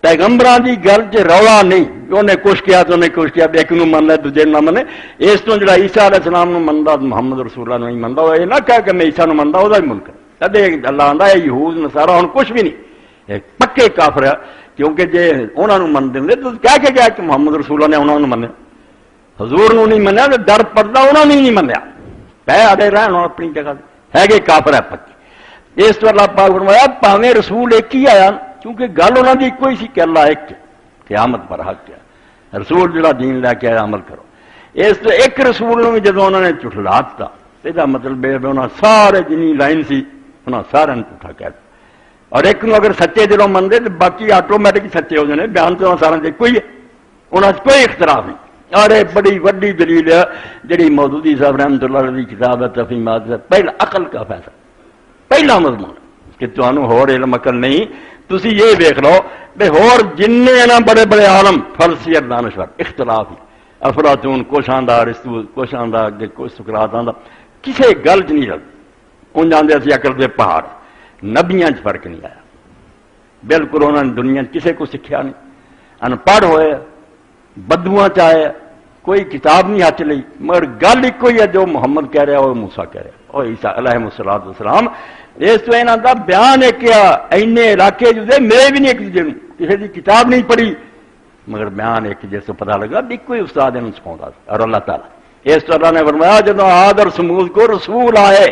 پیغمبران دی گل چ رولا نہیں انہیں کچھ کیا تو انہیں کچھ کیا ایک نو من لے دوجے نہ منے اس تو جڑا عیسیٰ علیہ السلام نو مندا محمد رسول اللہ نہیں مندا وہ یہ نہ کہہ کہ میں عیسیٰ نو مندا وہ بھی منکر کدے اللہ آندا ہے یہود نصارا ہن کچھ بھی نہیں پکے کافر ہے کیونکہ جے انہاں نو من دے تو کہہ کے گیا کہ محمد رسول اللہ نے انہاں نو منیا حضور نو نہیں منیا تے ڈر پردہ انہاں نے نہیں منیا پہ اڑے رہن اپنی جگہ ہے کہ کافر ہے پکے اس تو اللہ پاک فرمایا پاویں رسول ایک ہی آیا کیونکہ گل انہوں نے کوئی سی کہ اللہ ایک قیامت پر حق کیا رسول جڑا دین لے کے عمل کرو اس تو ایک رسول بھی جب انہوں نے جھٹلا دتا یہ مطلب انہوں سارے جنی لائن سی انہوں سارے جھوٹا کہہ دیا اور ایک نو اگر سچے دلوں منگے تو باقی آٹومیٹک سچے ہو جانے بیان تو سارے کوئی ہے انہوں کوئی اختلاف نہیں اور بڑی وڈی دلیل ہے جڑی مودودی صاحب رحمۃ اللہ علیہ کی کتاب ہے تفہیمات سے پہلا عقل کا فیصلہ پہلا مضمون کہ تمہیں ہور علم عقل نہیں، تسی یہ دیکھ لو بے ہور جننے نا بڑے بڑے عالم فلسفیت دانشور اختلاف ہی، افلاطون کچھ آندا، ارسطو کچھ آندا، اگے کچھ سقراط آندا، کسے گل چ نہیں رلدی، ان جاندے اسی عقل دے پہاڑ، نبیاں چ فرق نہیں آیا، بالکل انہوں نے دنیا کسے کو سکھیا نہیں، ان پڑھ ہوئے بدوواں چ آئے، کوئی کتاب نہیں ہاتھ لئی، مگر گل ایک ہی ہے جو محمد کہہ رہا وہ موسیٰ کہہ رہا اور عیسیٰ علیہ السلام، اس تو انہاں دا بیان ہے کیا اینے علاقے جو دے میرے بھی نہیں ایک دوجے نوں کسی دی کتاب نہیں پڑھی، مگر بیان ایک جس کو پتہ لگا ایک کوئی استاد انہوں سکھاوندا اور اللہ تعالیٰ اس تو اللہ نے فرمایا جدوں عاد اور سمود کو رسول آئے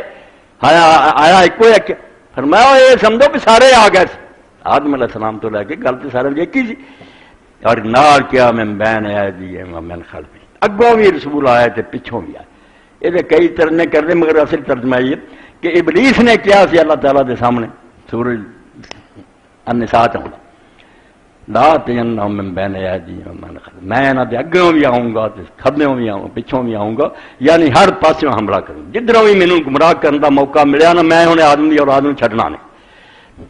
آیا ایک کوئی ایک، فرمایا یہ سمجھو کہ سارے آ گئے، آدم علیہ السلام تو لے کے گل تو سارے ایک ہی سی، اور نال کیا میں بین ایدیہم ومن خلفہم، اگوں بھی رسول آئے تے پچھوں بھی آئے، یہ کئی ترجمے کر دے مگر اصل ترجمہ یہ کہ ابلیس نے کیا سی اللہ تعالیٰ دے سامنے سورج النساء چاہتا لا تجنہم من بین ایدیہم ومن خلفہم، میں انہاں دے اگوں بھی آؤں گا تے کھبیوں بھی آؤں پچھوں بھی آؤں گا، یعنی ہر پاسوں حملہ کروں، جدھروں بھی مینوں گمراہ کرن دا موقع ملیا نا میں انہیں آدم دی اولاد نوں چھڈنا نہیں،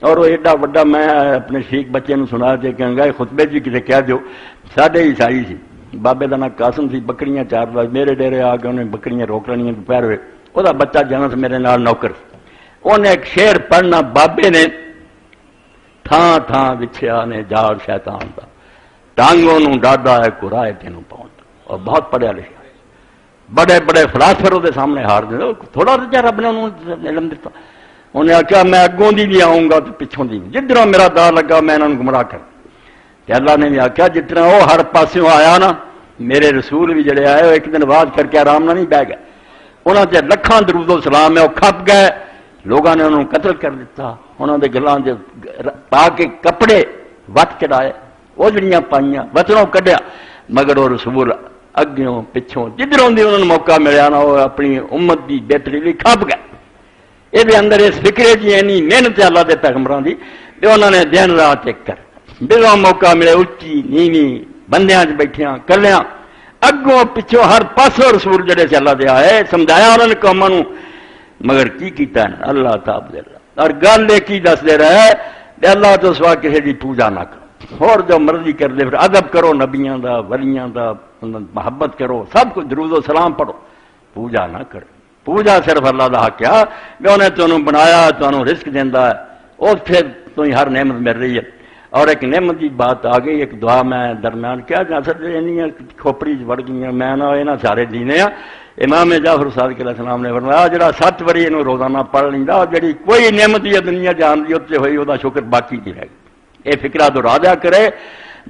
اور وہ ایڈا وڈا میں اپنے شیخ بچے نوں سنا دے کہ گئے خطبے جی کسی کہہ دیو، ساڈے عیسائی سی بابے دا نام قاسم سی، بکریاں چاردا، میرے ڈیرے آ کے انہیں بکریاں روک لینیاں دوپہر ہوئے، وہ بچہ جنس میرے نال نوکر، انہیں ایک شعر پڑھنا بابے نے تھان تھان وچھیا نے جاڑ شیطان دا، ٹانگوں نوں ڈاڈا ہے قرائے تینوں پاؤں، اور بہت پڑھیا لکھا، بڑے بڑے فلاسفر وہ سامنے ہار دے، تھوڑا سا رب نے انہوں علم دیتا، انہیں آخیا میں اگوں دی بھی آؤں گا تو پچھوں دی بھی، جدھروں میرا دار لگا میں انہوں گمراہ کر، کہ اللہ نے بھی آخیا جتنا وہ ہر پاسوں آیا نا میرے رسول بھی جڑے آئے وہ ایک دن بعد کر کے آرام نہ نہیں بہ گئے، انہوں نے لکھاں درود و سلام ہے وہ کھپ گئے، لوگوں نے انہوں قتل کر دیتا، انہوں نے گلاں پا کے کپڑے وٹ چڑھائے، وہ جڑیاں پائیاں وطنوں کڈیا، مگر وہ رسول اگوں پچھوں جدھروں دی انہوں نے موقع ملیا نا وہ اپنی امت دی بہتری لی کھپ گئے، یہ اندر اس فکرے جی اینی محنت اللہ دے پیغمبراں دی تے انہوں نے دن رات ایک کر جدوں موقع ملے اچھی نیویں بندیاں چ بیٹھیاں کلیاں اگوں پچھوں ہر پاسوں رسول جڑے سے اللہ دے آئے، سمجھایا انہوں نے قوماں نوں، مگر کی کیتا ہے اللہ تعالی اور گل یہ کی دس دے رہا ہے کہ اللہ تو سوا کسی دی پوجا نہ کرو، اور جو مرضی کر دے پھر ادب کرو نبیاں دا ولیاں دا، محبت کرو، سب کچھ درود و سلام پڑھو، پوجا نہ کرو، پوجا صرف اللہ دا حق ہے کہ انہیں تمہیں بنایا تمہیں رزق دینا ہے، اور پھر تمہیں ہر نعمت مل رہی ہے، اور ایک نعمت کی بات آ گئی، ایک دعا میں درمیان کیا کھوپڑی بڑھ گئی میں نہ یہاں سارے دینے ہیں، امام جعفر صادق علیہ السلام نے فرمایا جڑا 7 واری یہ روزانہ پڑھ لینا جڑی کوئی نعمت یہ دنیا جان دی اتنے ہوئی وہ شکر باقی نہیں رہے گی، یہ فکرہ دہرا دیا کرے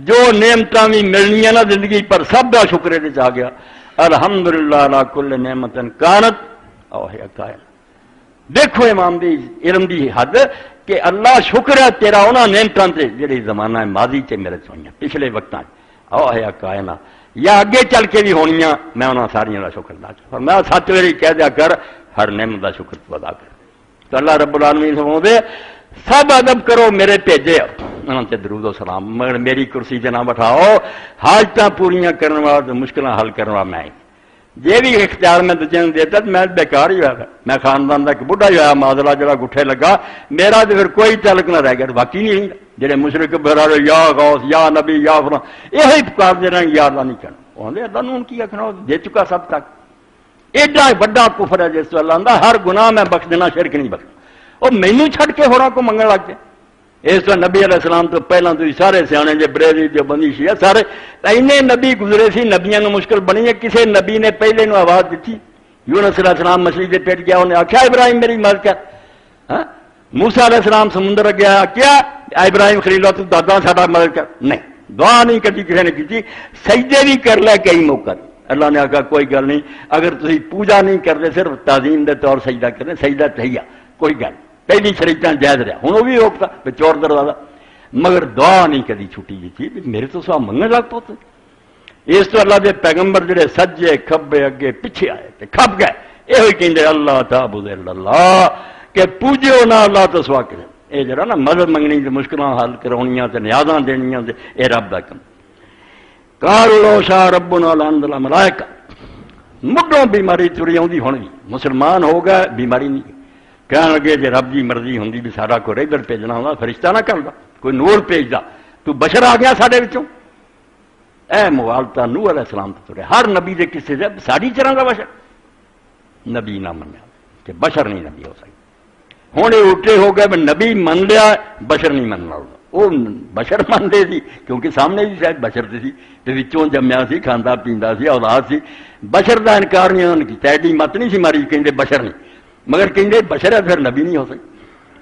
جو نعمت بھی ملنی نا زندگی پر سب کا شکر یہ آ گیا، الحمدللہ علی کل نعمت کانت او ہے قائل، دیکھو امام دی علم دی حد کہ اللہ شکر ہے تیرا انہاں نعمتاں تے جڑی زمانہ ماضی تے میرے ہوئیاں پچھلے وقتاں او ہے کائنات یا اگے چل کے بھی ہونیاں، میں انہاں ساریاں دا شکر ادا کر، میں 7 واری کہہ دیا کر ہر نعمت دا شکر تو ادا کر، تو اللہ رب العالمین فرماتے سب ادب کرو میرے بھیجے انہاں تے درود و سلام، مگر میری کرسی تے نہ بٹھاؤ، حاجتاں پوریاں کرنے والا تے مشکلاں حل کرنے والا میں، یہ بھی اختیار میں دجے نے دیتا میں بیکار ہی ہوا، میں خاندان کا ایک بڑھا ہی ہوا معذلہ جڑا گٹھے لگا، میرا تو پھر کوئی تعلق نہ رہ گیا، باقی نہیں جڑے مشرک بہرا یا غوث یا نبی یا فلاں یہ پکار دے رہے یا اللہ نہیں کرنا، وہ اللہ نے کی آخنا دے چکا سب تک، ایڈا بڑا کفر ہے جس تو اللہ آتا ہر گناہ میں بخش دینا شرک نہیں بخشنا، اور مینوں چھڈ کے ہوراں کو منگن لگ گئے، اس تو نبی علیہ السلام تو پہلے تو سارے سیانے جے بریلی جو بندی شیعہ سارے اینے نبی گزرے سی، نبیاں نو مشکل بنی ہے، کسی نبی نے پہلے نو آواز دیتی، یونس علیہ السلام مچھلی دے پیٹ گیا انہیں آخیا ابراہیم میری مدد کر، موسیٰ علیہ السلام سمندر گیا کیا ابراہیم خلیل تو دادا ساڈا مدد کر، نہیں دعا نہیں کری کسی نے کی، سجدے بھی کر لے کئی موقع، اللہ نے آخا کوئی گل نہیں، اگر تسی پوجا نہیں کرتے صرف تعظیم دے طور سجدہ کریں، سجدہ چاہیے کوئی گل پہلی شریعتاں جائز رہا، ہوں وہ بھی روکتا چور دروازہ، مگر دعا نہیں کدی چھٹی جی تھی میرے تو سوا منگنے لگ پوتے، اس تو اللہ دے پیغمبر جڑے سجے کھبے اگے پیچھے آئے تے کھپ گئے، یہ کہندے اللہ تعبد الا اللہ کہ پوجو نہ اللہ تو سوا کرے، یہ جڑا نا مدد منگنی تے مشکلاں حل کرونیاں تے نیازاں دینیاں تے اے رب دا کم، قالوا لو شاء ربنا لانزل ملائکہ، مڈوں بیماری تری آؤں ہونی، مسلمان ہو گئے بیماری نہیں، کہنے لگے جی رب کی مرضی ہوں بھی سارا کوئی ادھر بھیجنا ہوتا فرشتہ نہ کرتا کوئی نور بھیجتا تو بشر آ گیا سارے وچوں اے موالتا نوح علیہ السلام تو ترے ہر نبی کے کسے سے ساری طرح کا بشر نبی نہ منیا کہ بشر نہیں نبی ہو سکتا ہوں یہ الٹے ہو گئے نبی من لیا بشر نہیں مننا وہ بشر منتے سی کیونکہ سامنے بھی شاید بشر سی تو وچوں جمیا سی کھانا پیندا سی اولاد سی بشر کا انکار نہیں انہوں نے کیا ایڈی مت نہیں سی ماری کہیں بشر نہیں مگر کہیں بشر ہے پھر نبی نہیں ہو سکتا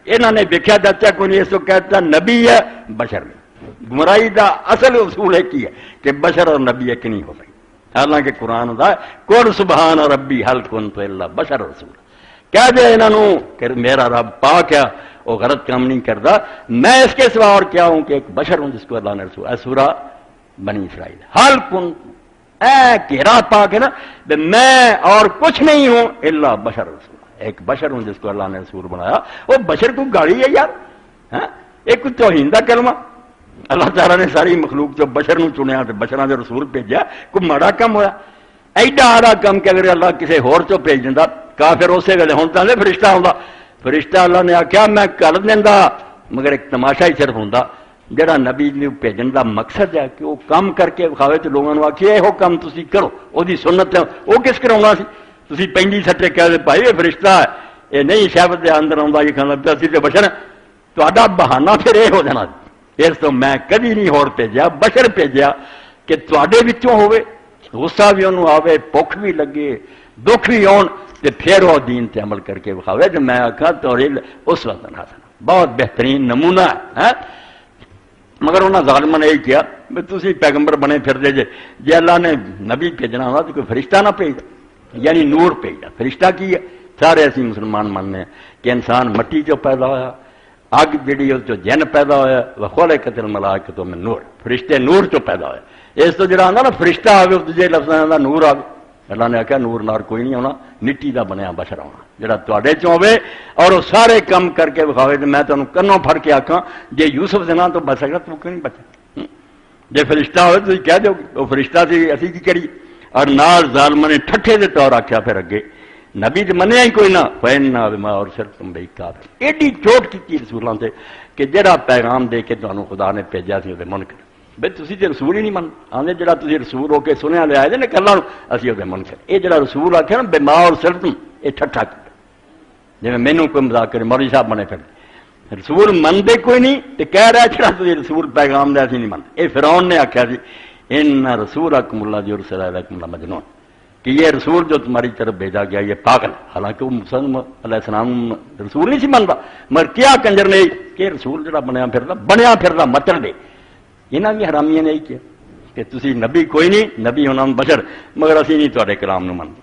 انہوں نے دیکھا جاتا کوئی نہیں اس کو کہتا نبی ہے بشر نہیں گمراہی کا اصل اصول ایک ہی ہے کہ بشر اور نبی ایک نہیں ہو سکتا حالانکہ قرآن دا قل سبحان ربی حل کنت الا بشر رسول کہہ دے انہوں کہ میرا رب پاک ہے وہ غلط کام نہیں کرتا میں اس کے سوا اور کیا ہوں کہ ایک بشر ہوں جس کو اللہ نے رسول سورہ بنی اسرائیل حل کنت گھیرا پاک ہے نا میں اور کچھ نہیں ہوں الا بشر رسول ایک بشر ہوں جس کو اللہ نے رسول بنایا وہ بشر کو گاڑی ہے یار ایک توہین دا کلمہ اللہ تعالیٰ نے ساری مخلوق جو بشر نو چنیا تو بشراں دے رسول بھیجا کوئی ماڑا کم ہوا ایڈا آڑا کم کہ اگر اللہ کسی ہور چو بھیج دینا کافر اسی ویلے ہوں تو فرشتہ آتا فرشتہ اللہ نے آخیا میں کر دینا مگر ایک تماشا ہی صرف ہوں جہاں نبی بھیجن کا مقصد ہے کہ وہ کام کر کے وکھاوے تو لوگوں نے آخیا یہ کام تھی کرو وہ سنت ہے وہ کس کرا سی تھی پینڈی سٹے کہہ دے بھائی یہ فرشتہ ہے یہ نہیں شہبت کے اندر آتا یہ کھانا پیا تو بشر تا بہانا پھر یہ ہو جانا اس تو میں کدی نہیں ہور بھیجا بشر بھیجا کہ تے ہوئے غصہ بھی انہوں آوے بھوک بھی لگے دکھ بھی آن تے پھر وہ دین تے عمل کر کے وکھاوے جو میں آخا تو اس وقت حسن بہت بہترین نمونہ ہے مگر انہوں نے ظالمہ نے یہی کیا بھی تسی پیغمبر بنے پھر دے جے اللہ نے نبی بھیجنا ہونا تو کوئی فرشتہ نہ بھیجا یعنی نور بھیجا فرشتہ کی ہے سارے اسی مسلمان ماننے ہیں کہ انسان مٹی چو پیدا ہوا اگ جڑی اس جن پیدا ہوا وخلقت الملائکۃ من نور فرشتے نور چو پیدا ہوئے اس تو جڑا آندا نا فرشتہ آوے دوجے لفظاں دا نور آوے اللہ نے آخیا نور نار کوئی نہیں ہونا مٹی دا بنیا بشر ہونا جڑا تواڈے چوں ہوے اور وہ سارے کم کر کے وکھاوے تے میں تانوں کنوں پھڑ کے آکھاں جے یوسف دے نام تو بچ سکدا تو کیوں نہیں بچا جے فرشتہ ہوئے تو کہہ دو وہ فرشتہ سی اسی کی کری اور نال ظالم نے ٹھٹھے دے طور آخیا پھر اگے نبی تو منیا ہی کوئی نہ فینا بما اور صرف تم بھائی کافر ایڈی چوٹ کی رسولوں سے کہ جڑا پیغام دے کے تمہیں خدا نے بھیجا سی وہ منکر بھائی تھی تو رسول ہی نہیں من آدھے جڑا تھی رسول ہو کے سنیا لے آئے نا کلا اسی وہ منکر یہ جڑا رسول آخیا نا بما اور صرف تم یہ ٹھٹھا جی مینو کوئی مذاق کرے مولوی صاحب بنے پھر رسول منتے کوئی نہیں تو کہہ رہا چڑا تھی رسول پیغام دیا سی نہیں منتے یہ فرعون نے آخیا سی ان رسول اکم اللہ جو رسول اللہ مجنون کہ یہ رسول جو تمہاری طرف بھیجا گیا یہ پاگل حالانکہ وہ موسیٰ علیہ السلام رسول نہیں سی منتا مگر کیا کنجر نے کہ رسول جڑا بنیا پھردا متر دے یہاں بھی حرامیاں نے کیا کہ تسی نبی کوئی نہیں نبی ہونا بشر مگر اسی نہیں تواڈے کلام نو منتے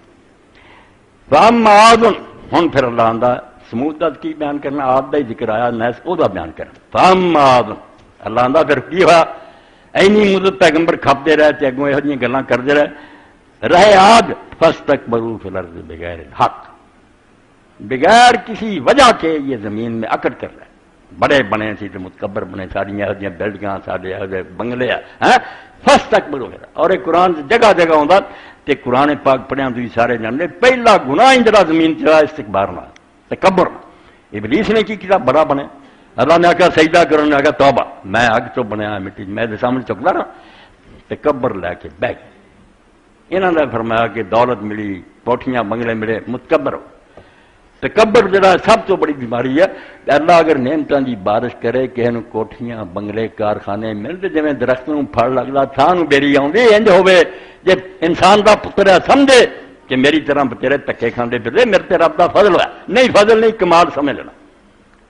فاما عاد ہن پھر اللہ آندا سمود دا کی بیان کرنا عاد دا ہی ذکر آیا نیس او دا بیان کرنا فاما عاد اللہ آندا پھر کی ہوا اینی مدت پیغمبر کھپتے رہے تے اگوں یہ گلاں کرتے رہے آگ فاستکبروا فی الارض بغیر الحق بغیر کسی وجہ کے یہ زمین میں اکڑ کر رہے بڑے بنے سی تو متکبر بنے ساری یہ بلڈنگاں سارے بنگلے فاستکبروا اور ایک قرآن جگہ جگہ آتا تے قرآن پاک پڑھیا تھی سارے جانتے پہلا گناہ جڑا زمین چلا استکبار نہ تکبر ابلیس نے کی کیا بڑا بنے اللہ نے آخیا سجدہ کرنے نے آخیا توبہ میں اگ چو بنیا مٹی میں سامنے چکتا رہا تکبر لے کے بہ گئے انہوں نے فرمایا کہ دولت ملی کوٹھیاں بنگلے ملے متکبر ہو تکبر جڑا سب تو بڑی بیماری ہے اللہ اگر نعمتوں کی بارش کرے کہ کوٹھیاں بنگلے کارخانے ملتے جی درختوں پھڑ لگتا تھان بیری آدھی انج ہوے جی انسان کا پتر ہے سمجھے کہ میری طرح تیرے دھکے کھانے پھرتے میرے تے رب کا فضل ہوا نہیں فضل نہیں کمال سمجھ لینا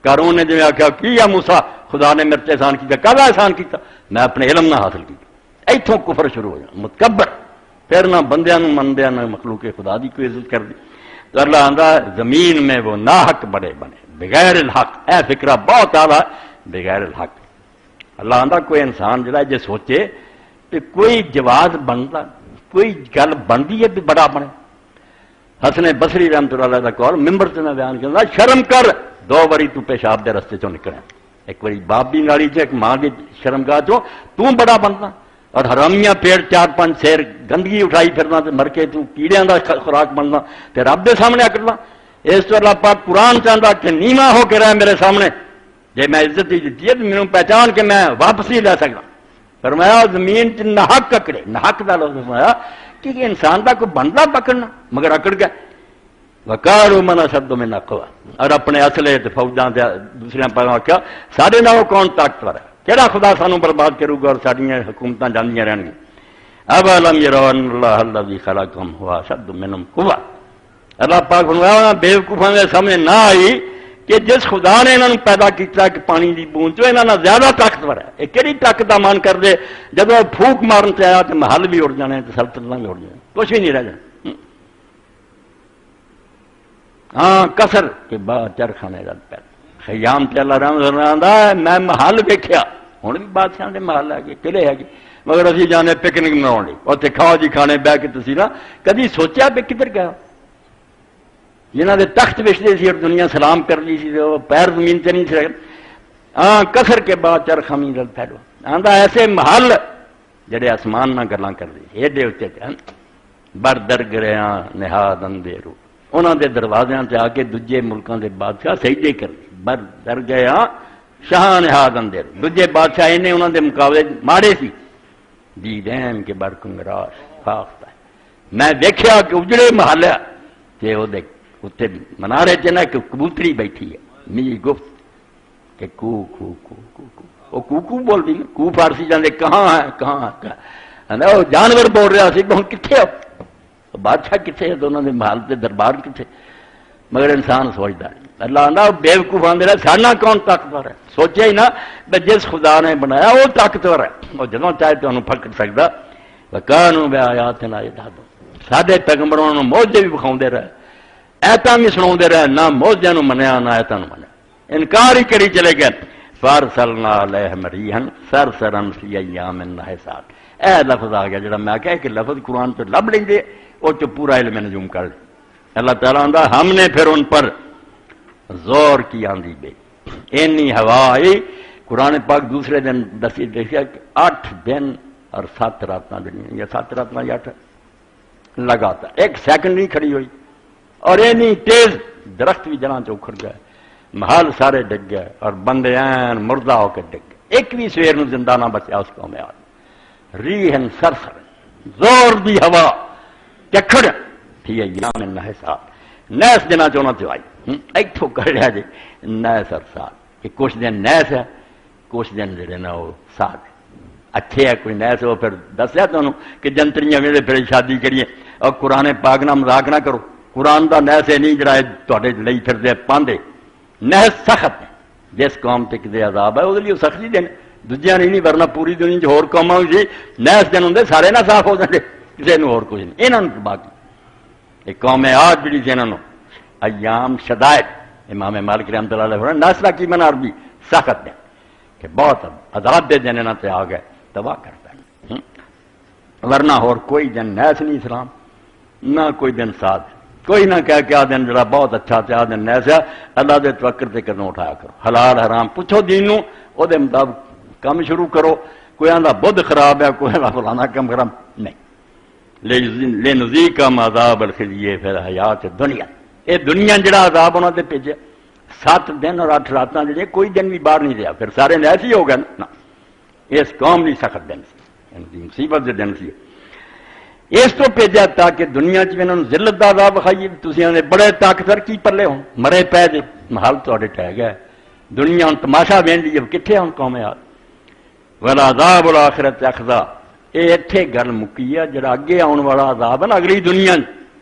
قارون نے جی آخیا کی ہے موسیٰ خدا نے میرے احسان کیا کہا احسان کیا میں اپنے علم نہ حاصل کیا اتوں کفر شروع ہو جانا متکبر پھر نہ بندیاں مندیا نہ مخلوق خدا دی کوئی عزت کر دی تو اللہ آندا زمین میں وہ ناحق بڑے بنے بغیر الحق اے فکرہ بہت آلہ بغیر الحق اللہ آندا کوئی انسان جڑا جے سوچے کہ کوئی جواز بنتا کوئی گل بنتی ہے بھی بڑا بنے حسن بصری رحمۃ اللہ علیہ کا قول ممبر سے میں بیان کرنا شرم کر 2 باری تو پیشاب دے رستے چوں نکلے ایک باری باپ بھی نالی چ ایک ماں کی شرمگاہ چوں تو بڑا بنتا اور حرامیاں پیڑ 4-5 سیر گندگی اٹھائی پھرنا تے مر کے تو کیڑیاں دا خوراک بننا تے رب دے سامنے اکڑنا اس تو اللہ پاک قرآن چاہتا کہ نیواں ہو کے رہ میرے سامنے، جی میں عزت ہی دیتی ہے تو میرے پہچان کے میں واپس ہی لے سکتا. فرمایا زمین چ نحق اکڑے، نحق کا لفظ فرمایا کہ انسان کا کوئی بندہ پکڑنا، مگر اکڑ گیا. وقالوا من اشد منا قوة، اور اپنے اسلحے تے فوجاں تے دوسرے پاس آخیا سارے نال کون طاقتور ہے، کہڑا خدا سانو برباد کرے گا اور ساڈیاں حکومتاں جاندیاں رہن گیاں. اولم يروا ان الله الذي خلقهم هو اشد منهم قوة. اللہ پاک فرمایا بیوقوفاں دے سامنے نہ آئی کہ جس خدا نے انہوں نے پیدا کیا کہ پانی دی بوند جو انہوں نے زیادہ طاقتور ہے. یہ کہڑی طاقت کا مان کر دے جب پھوک مارن سے آیا تو محل بھی اڑ جانے تو سلطنتاں بھی اڑ جانے، کچھ بھی نہیں رہ جانا. ہاں کسر کے بعد چرخانے رد پہ خیام تے اللہ رحم آندا میں محل ویکھیا، ہن بھی بادشاہ دے محل ہے قلعے ہے مگر اسی جانے پکنک مناؤن لئی اوتھے کھاؤ جی کھانے بہ کے تسی نا کدی سوچیا بھی کدھر گیا جنہاں دے تخت وچھدے سی اور دنیا سلام کر لی سی وہ پیر زمین تے نہیں سی. ہاں کسر کے بعد چرخامی رد پھیلو آندا ایسے محل جڑے آسمان نہ گلاں کر دی ایڈے اچے تے بر در گریاں نہاد اندھیرو انہوں دے دروازیاں سے آ کے دوجے ملکوں دے بادشاہ سجدے کر دی بر در گیا شاہ نہاد اندر دوجے بادشاہ انہیں انہوں دے مقابلے ماڑے سی دی دین کے بر کنگراش فاختہ. میں دیکھیا کہ اجڑے محل ہے کہ وہ دیکھ اتنے منارے چنا کہ کبوتری بیٹھی ہے می گفت کہ کو کو کو کو کو وہ کو بول دی کو فارسی جاندے کہاں ہے کہاں ہے وہ جانور بول رہا سی کہ کتنے بادشاہ کتنے دونوں نے محل کے دربار کتنے مگر انسان سوچتا ہے. اللہ آندا بیوقوف آندے رہے ساڈا کون طاقتور ہے، سوچیا ہی نہ کہ جس خدا نے بنایا وہ طاقتور ہے، وہ جدوں چاہے تمہیں پکڑ سکتا. وکانوا بآیاتنا یجحدون ساڈے پیغمبروں نے معجزے بھی وکھاؤندے رہے ایتاں بھی سناؤندے رہے، نہ معجزے نوں منیا نہ ایتاں نوں منیا، انکار ہی کری چلے گئے. فارسلنا علیہم ریحا صرصرا فی ایام نحسات. اے لفظ آ گیا جڑا میں کہا کہ لفظ قرآن تو لب لیں گے وہ تو پورا علم نجوم کر لیں. اللہ تعالیٰ آندا ہم نے پھر ان پر زور کی آندھی بے اینی ہوا آئی. قرآن پاک دوسرے دن دسی دیکھا کہ 8 دن اور 7 راتاں یا 7 راتاں یا 8 لگاتار ایک سیکنڈ نہیں کھڑی ہوئی اور اینی تیز درخت بھی جناں سے اکھڑ گئے، محل سارے ڈگ گئے اور بندے این مردہ ہو کے ڈگ گئے. ایک بھی سویر نو زندہ نہ بچیا اس قوم آج. ریحن سرسر زور دی ہوا چکھڑ تھی ایام نحسات نیس دنوں چونا تو آئی ایتھوں کر رہا جی نیس اور سات کہ کچھ دن نیس ہے کچھ دن جڑے نا وہ سات ہے. اچھے ہے کوئی نیس ہو پھر دسیا تمہیں کہ جنتریاں ویلے پھر شادی کریے اور قرآن پاک نہ مذاق نہ کرو. قرآن دا نیس نہیں جڑا تے لئی پھر دے پاندے نیس سخت ہے جس قوم تے کدے عذاب ہے وہ لیے سختی دین دوجیاں نہیں ورنہ پوری دنیا چ ہور قوماں بھی نیس دن ہوندے سارے نہ صاف ہو جاندے کسی نوں ہور کچھ نہیں. انہاں نوں باقی ایک قوم آج جڑی سی انہاں نوں ایام شدائد امام مالک رحمۃ اللہ علیہ فرمایا ناسرا کی من عربی سخت دن کہ بہت عذاب دے دن انہاں تے آ گئے تباہ کر پے. ورنہ ہور کوئی دن نیس نہیں اسلام نہ کوئی دن ساتھ کوئی نہ کہہ کہ آ دن جڑا بہت اچھا تے آ دن نیس ہے. اللہ دے توکل تے قدم اٹھایا کرو، حلال حرام پوچھو دین نوں او دے مطابق کم شروع کرو. کوئی آندا بدھ خراب ہے کوئی آندا فلانا کم خراب نہیں. لنذیقہم عذاب الخزی فی الحیات الدنیا. یہ دنیا جڑا عذاب انہوں نے بھیجا 7 دن اور 8 راتاں جڑے کوئی دن بھی باہر نہیں رہا پھر سارے ایسے ہی ہو گئے نا. اس قوم نہیں سخت دن سی مصیبت کے دن سی اس تو بھیجا تاکہ دنیا انہوں نے ذلت کا عذاب کھائیے. تھی بڑے طاقتور کی پلے ہوں مرے پے جے محل تے ٹہ گیا دنیا ہوں تماشا وہدی جب کتنے ہوں قوم یاد والعذاب الآخرت اخذا. یہ اتنے گل مکی ہے جڑا اگے آن والا عذاب ہے نا اگلی دنیا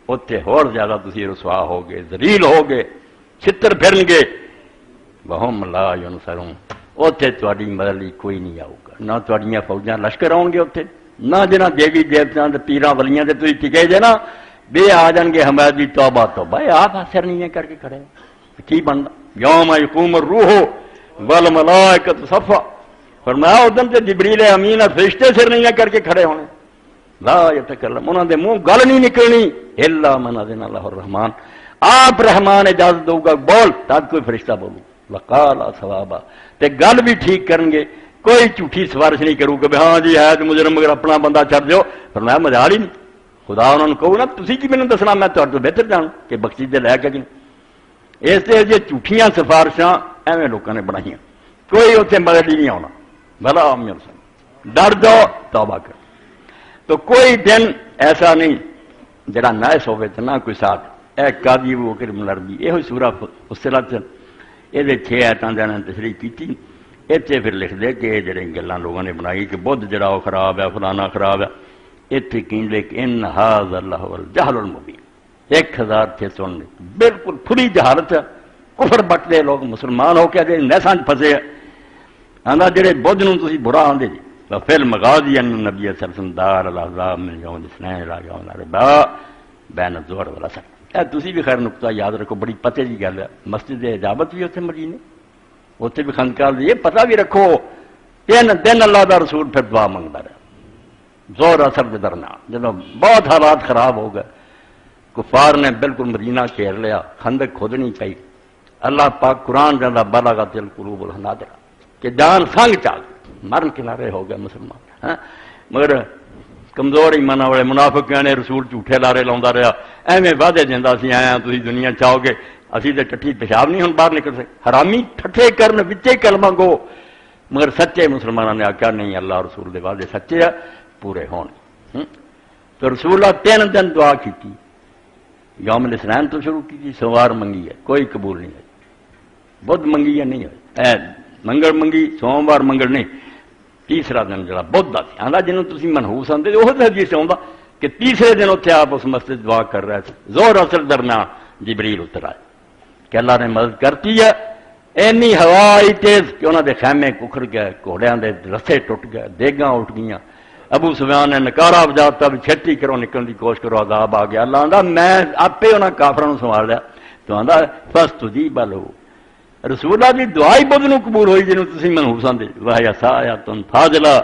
اتنے ہور زیادہ تسی رسوا ہو گے ذلیل ہو گے چھتر پھرن گے. وہم لا ینصرون اتنے تہاڈی مدد لئی کوئی نہیں آؤ گا نہ تہاڈیاں فوجاں لشکر آؤ گے اتنے نہ جنہ دیوی دیوتاں تے پیراں ولیاں تے تسی ٹکے جے نا بے آ جان گے حمایت دی توبہ توبہ. آپ اثر نہیں کر کے کھڑے کی بننا یوم یقوم الروح والملائکۃ صفا. فرمایا ادھر تے جبریل امین فرشتے سر نہیں کر کے کھڑے ہونے لا یتکلم انہاں دے منہ گل نہیں نکلنی الا من اذن اللہ الرحمن آپ رحمان اجازت دو گا بول تب کوئی فرشتہ بولو وقال ثوابا تے گل بھی ٹھیک کرن گے کوئی جھوٹھی سفارش نہیں کرو کہ ہاں جی ہے مجرم مگر اپنا بندہ چھڑ دیو. فرمایا مجال ہی نہیں خدا انہوں نے کہو نا تسی کی مینوں دسنا میں تہاڈے تو بہتر جانوں کہ بخشش دے لے کے اس تے جو جھوٹیاں سفارشاں ایویں لوگوں نے بنائیاں، کوئی اتنے مدد ہی نہیں آنا، بھلا عامر سن ڈر جاؤ توبہ کر۔ تو کوئی دن ایسا نہیں جڑا نائس ہوئے تو نہ کوئی ساتھ اے قاضی وہ کرم لڑبی، یہ سورہ فصلت یہ 6 آیتاں نے تشریح کی۔ اتنے پھر لکھ دے کہ یہ جڑے گلاں لوگوں نے بنائی کہ بدھ جڑا وہ خراب ہے فلانا خراب ہے، اتنے کہیں کہ ان ھذا لہو الجہل المبین، 1600 بالکل کھلی جہالت ہے، کفر بٹتے لوگ مسلمان ہو کے جی نیساں پھسے آندا جڑے بدھ نوں تسی برا آندے جی فل مغازی ان نبی صلی اللہ علیہ وسلم دار الاحزاب من یوم الاثنین الى یوم الاربعاء بین الظہر والعصر۔ تسی بھی خیر نقطہ یاد رکھو، بڑی پتے کی گل ہے، مسجد اجابت بھی اتنے مدینے اتنے بھی خانقاہ یہ پتہ بھی رکھو 3 دن اللہ دا رسول پھر دعا منگتا رہا زور اثر کے درمیان، جب بہت حالات خراب ہو گئے، کفار نے بالکل مدینہ گھیر لیا، خندق کھودنی پئی، اللہ پاک قرآن جانا بلغت القلوب الحناجر کہ جان سنگ چال مرن کنارے ہو گئے مسلمان، مگر کمزور ایمان والے منافق نے رسول جھوٹے لارے لاؤندا رہا، ایویں وعدے دیندا سی آیا تسی دنیا چاہو گے، اسی تے ٹٹھی پیشاب نہیں ہن باہر نکل سکے، حرامی ٹھٹھے کرن وچے کلمہ گو، مگر سچے مسلمانوں نے آکھیا نہیں اللہ رسول دے وعدے سچے ہیں پورے ہون۔ تو رسول اللہ 3 دن دعا کی، یوم الاثنین تو شروع کی، سوار منگی ہے کوئی قبول نہیں ہے، بدھ منگی ہے نہیں ہے، منگل منگی سوموار منگل نہیں، تیسرا دن جڑا بدھ دا سی آندا جنوں تسی منحوس آندے وہ حدیث آوندا کہ تیسرے دن اتنے آپ اس مسجد دعا کر رہے تھے، زور اثر درمیان جبریل اتر آئے کہ اللہ نے مدد کرتی ہے، اینی ہوا آئی تیز کہ انہوں دے خیمے ککھڑ گئے، گھوڑیاں دے رسے ٹوٹ گئے، دیگاں اٹھ گئیاں، ابو سفیان نے نکارا بجاتا بھی چھٹی کرو نکلنے کی کوشش کرو، عذاب آ گیا، اللہ آندا میں آپے انہاں کافراں سنبھال لیا، تو آندا فاستجیب لہ، رسول اللہ دی دعا ہی بدھ نوں قبول ہوئی جنوں تسی منحوس آندے، وہی سایۃ فاضلہ،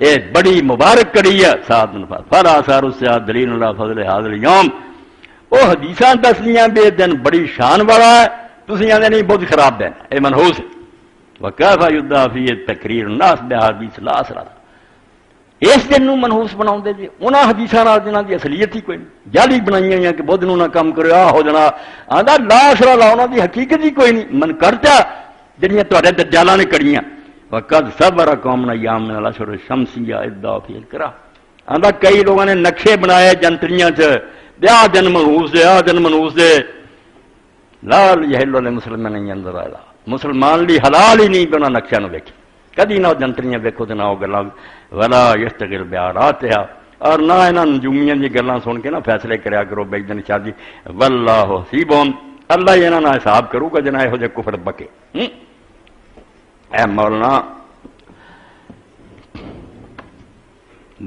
یہ بڑی مبارک کڑی ہے ساتھ فلا آثار السیاحت دلیل اللہ فضل حاضر یوم، وہ حدیثاں دسدیاں بھی یہ دن بڑی شان والا ہے، تسی آندے نہیں بدھ خراب دن یہ منحوس ہے، وکیف یدعی فیہ تقریر الناس بحدیث لا اثر لہا، اس دن نوں منحوس بناؤ دے جی انہاں حدیثاں نال جنہاں دی اصلیت ہی کوئی نہیں، جعلی بنائی ہیں کہ بدھ نوں نہ کم کرو آ ہو جنا، آندا لا اثر لہا انہاں دی حقیقت ہی کوئی نہیں، من کرتا جڑیاں تہاڈے دجالاں نے کڑیاں، وقد صبر قوم ایام من الاشهر الشمسیہ ادعا فی الکرہ، آندا کئی لوگوں نے نقشے بنائے جنتریاں چ آ دن منحوس دے آ دن منحوس دے، لا یحل للمسلمین ان ينظر الی، مسلمان لی حلال ہی نہیں بھی انہاں نقشہ نو ویکھے، کدی نہ جنتریاں ویکھو تے نہ وہ گلاں، ولا یشتغل بعراتها، اور نہ انہاں نجومیاں دی گلاں سن کے نہ فیصلے کریا کرو بے دن شادی، واللہ حسیب، اللہ ہی انہاں نال حساب کرو گا جنہ یہو جے کفر بکے۔ اے مولانا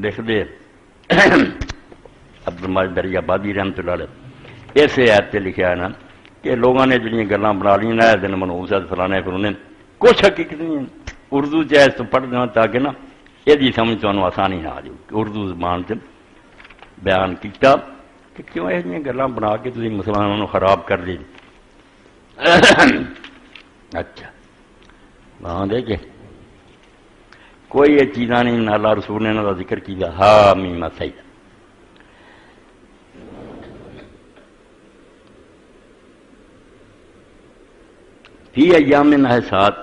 دیکھ دے عبدالمجید دری آبادی رحمۃ اللہ علیہ اسے آیت تے لکھا ہے نا کہ لوگوں نے جڑیاں گلاں بنا لی نا دن منحوس ہے فلانے پھرونے، کچھ حقیقت نہیں ہے، اردو چ اس تو پڑھ دینا تاکہ نا یہ سمجھ تمہیں آسانی نہ آ جائے، اردو زبان سے بیان کیتا کہ کیوں یہ گلاں بنا کے تسی مسلمانوں کو خراب کر دی۔ اچھا وہاں دیکھے کوئی یہ چیزاں نہیں، نہ اللہ رسول نے انہوں کا ذکر کیا، ہاں میم سید فی ایام نحسات،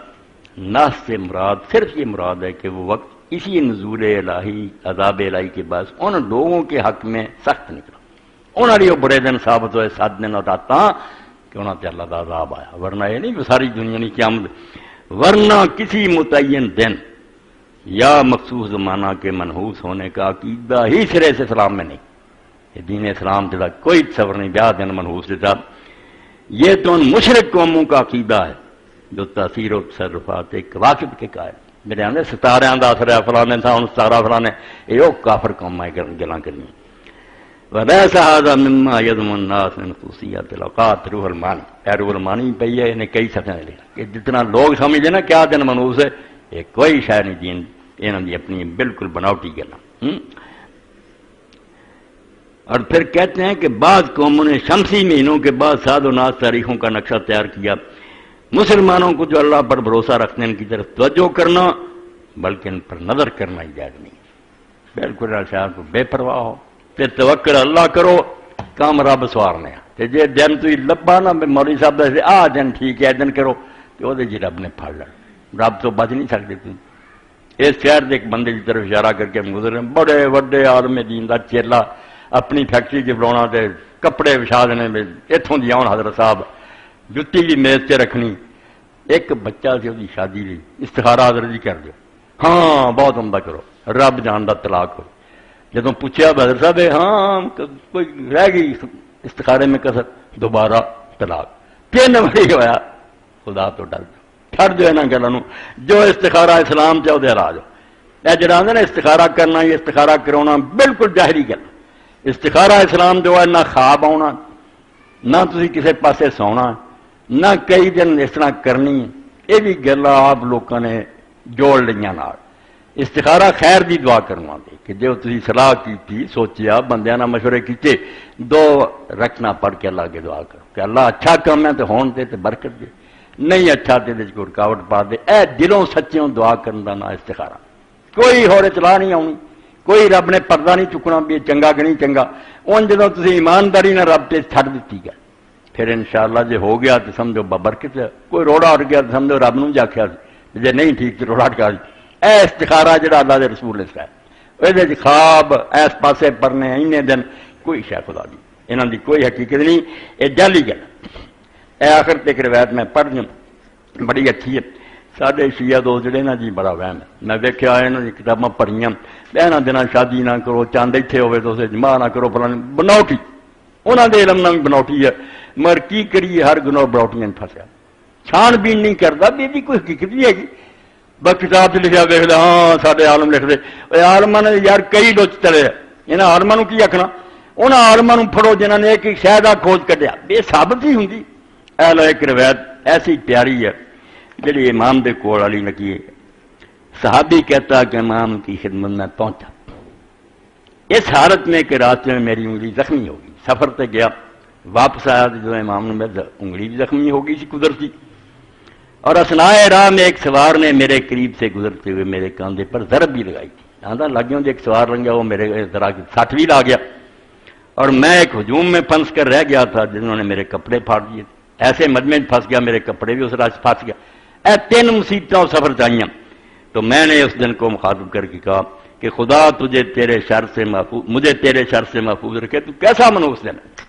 ناس سے مراد صرف یہ مراد ہے کہ وہ وقت اسی نزول الہی عذاب الہی کے بعد ان لوگوں کے حق میں سخت نکلا، انہوں نے وہ بڑے دن ثابت ہوئے 7 دن اور راتاں کہ انہوں نے اللہ کا عذاب آیا، ورنہ یہ نہیں کہ ساری دنیا نہیں قیامت، ورنہ کسی متعین دن یا مخصوص زمانہ کے منحوس ہونے کا عقیدہ ہی سرے سے اسلام میں نہیں، یہ دین اسلام سے کوئی تصور نہیں بیا دن منحوس دیتا، یہ تو ان مشرک قوموں کا عقیدہ ہے جو تاثیر و تصرفات ایک واقف کے قائل، میرے آنے ستارے کا اثر ہے فلانے تھا ان ستارہ فلانے، یہ کافر قوم ہے گلاں کرنی۔ وَلَيْسَ هَذَا مِمَّا يَضْمُنُ النَّاسُ مِنْ خُصُوصِيَّاتِ الْأَوْقَاتِ روح المانی، روح المانی پہ ہے، انہیں کئی صفحے لکھا کہ جتنا لوگ سمجھے نا کیا دن منحوس ہے، یہ کوئی شے نہیں، دین انہوں نے اپنی بالکل بناوٹی گلاں۔ اور پھر کہتے ہیں کہ بعض قوموں نے شمسی مہینوں کے بعد ساد و ناز تاریخوں کا نقشہ تیار کیا، مسلمانوں کو جو اللہ پر بھروسہ رکھتے ہیں ان کی طرف توجہ کرنا بلکہ ان پر نظر کرنا ہی جائز نہیں، بالکل شاید بے پرواہ ہو، پھر توکل اللہ کرو، کام رب سوارنے تے جے دن تھی لبا نا مولوی صاحب دسے آ دن ٹھیک ہے دن کرو تو وہ جی رب نے پھڑ لڑ رب تو بچ نہیں سکتے تم اس شہر کے ایک بندے کی طرف اشارہ کر کے گزرے بڑے وڈے عالم دین دا چیلا اپنی فیکٹری چ بنا تے کپڑے وچھا دینے اتوں دی آن حضرت صاحب جتی بھی میز سے رکھنی ایک بچہ سی وہ شادی لی استخارہ حضرت جی کر دو ہاں بہت عمدہ کرو رب جان دا طلاق ہو جدوں پوچھا حضرت صاحب ہاں کوئی رہ گئی استخارے میں کسر دوبارہ طلاق 3 باری ہوا خدا تو ڈر چھڑ دو یہاں گلوں جو استخارہ اسلام چاہو راج ہو یہ جڑا نا استخارہ کرنا یہ استخارہ کراؤنا بالکل ظاہری گل استخارہ اسلام جو ہے نہ خواب آنا نہ تسی کسی پاسے سونا نہ کئی دن اس طرح کرنی یہ بھی گلا آپ لوگوں نے جوڑ لیا نال استخارہ خیر دی دعا کروا دے کہ جو تسی صلاح کی سوچیا بندیاں نہ مشورے کیتے 2 رکھنا پڑھ کے اللہ کے دعا کرو کہ اللہ اچھا کام ہے تو ہون دے تو برکت دے نہیں اچھا تو کوئی رکاوٹ پا دے اے دلوں سچیوں دعا کرن دا نا استخارہ کوئی ہور اطلاع نہیں آنی کوئی رب نے پردہ نہیں چکنا بھی چنگا کہ نہیں چنگا ان جدوں تسی ایمانداری نہ رب تے چھڈ دتی گئے پھر انشاءاللہ جے ہو گیا تو سمجھو ببرکت ہے کوئی روڑا اڑ گیا تو سمجھو رب نوں جاکھیا جے نہیں ٹھیک تو روڑا اٹکا اے استخارہ جڑا اللہ دے رسول اس ہے یہ خواب اس پاسے پرنے اینے دن کوئی شے خدا دی انہاں دی کوئی حقیقت نہیں یہ جعلی گل اے آخر تک روایت میں پڑھ دوں بڑی اچھی ہے سارے شیعہ دوست جڑے نا جی بڑا وہم ہے میں ویکھیا انہاں دی کتاباں پڑھیاں بہنا دن شادی نہ کرو چاند اتنے ہوئے تو اسے جمع نہ کرو فلاں بناوٹی انہاں دے علم نہ بھی بناوٹی ہے مگر کی کریے ہر گناہ بناوٹیاں پھسیا چھان بین نہیں کرتا بھی یہ کوئی حقیقت نہیں ہے بس کتاب سے لکھا دیکھ لے ہاں سارے عالم لکھ دے آلما نے یار کئی لچ چلے یہاں آلما کی آخنا انہوں آلما پڑھو جنہوں نے ایک شاید کھوج کٹیا بے ثابت ہی ہوں ایک روایت ایسی پیاری ہے جی امام دے کول والی لگی ہے صحابی کہتا کہ امام کی خدمت میں پہنچا اس حالت میں کہ راستے میں میری انگلی زخمی ہوگی سفر سے گیا واپس آیا تو جو امام نے میری انگلی بھی زخمی ہوگی سی قدرتی اور اسنائے راہ میں ایک سوار نے میرے قریب سے گزرتے ہوئے میرے کاندھے پر ضرب بھی لگائی تھی آندھا لگیوں ایک سوار لگ گیا وہ میرے ذرا سٹ بھی لا گیا اور میں ایک ہجوم میں پھنس کر رہ گیا تھا جنہوں نے میرے کپڑے پھاڑ دیے ایسے مجمع پھنس گیا میرے کپڑے بھی اس راہ سے پھنس گیا اے 3 مصیبتیں سفر چاہیے تو میں نے اس دن کو مخاطب کر کے کہا کہ خدا تجھے تیرے شر سے محفوظ مجھے تیرے شر سے محفوظ رکھے تو کیسا منوس دینا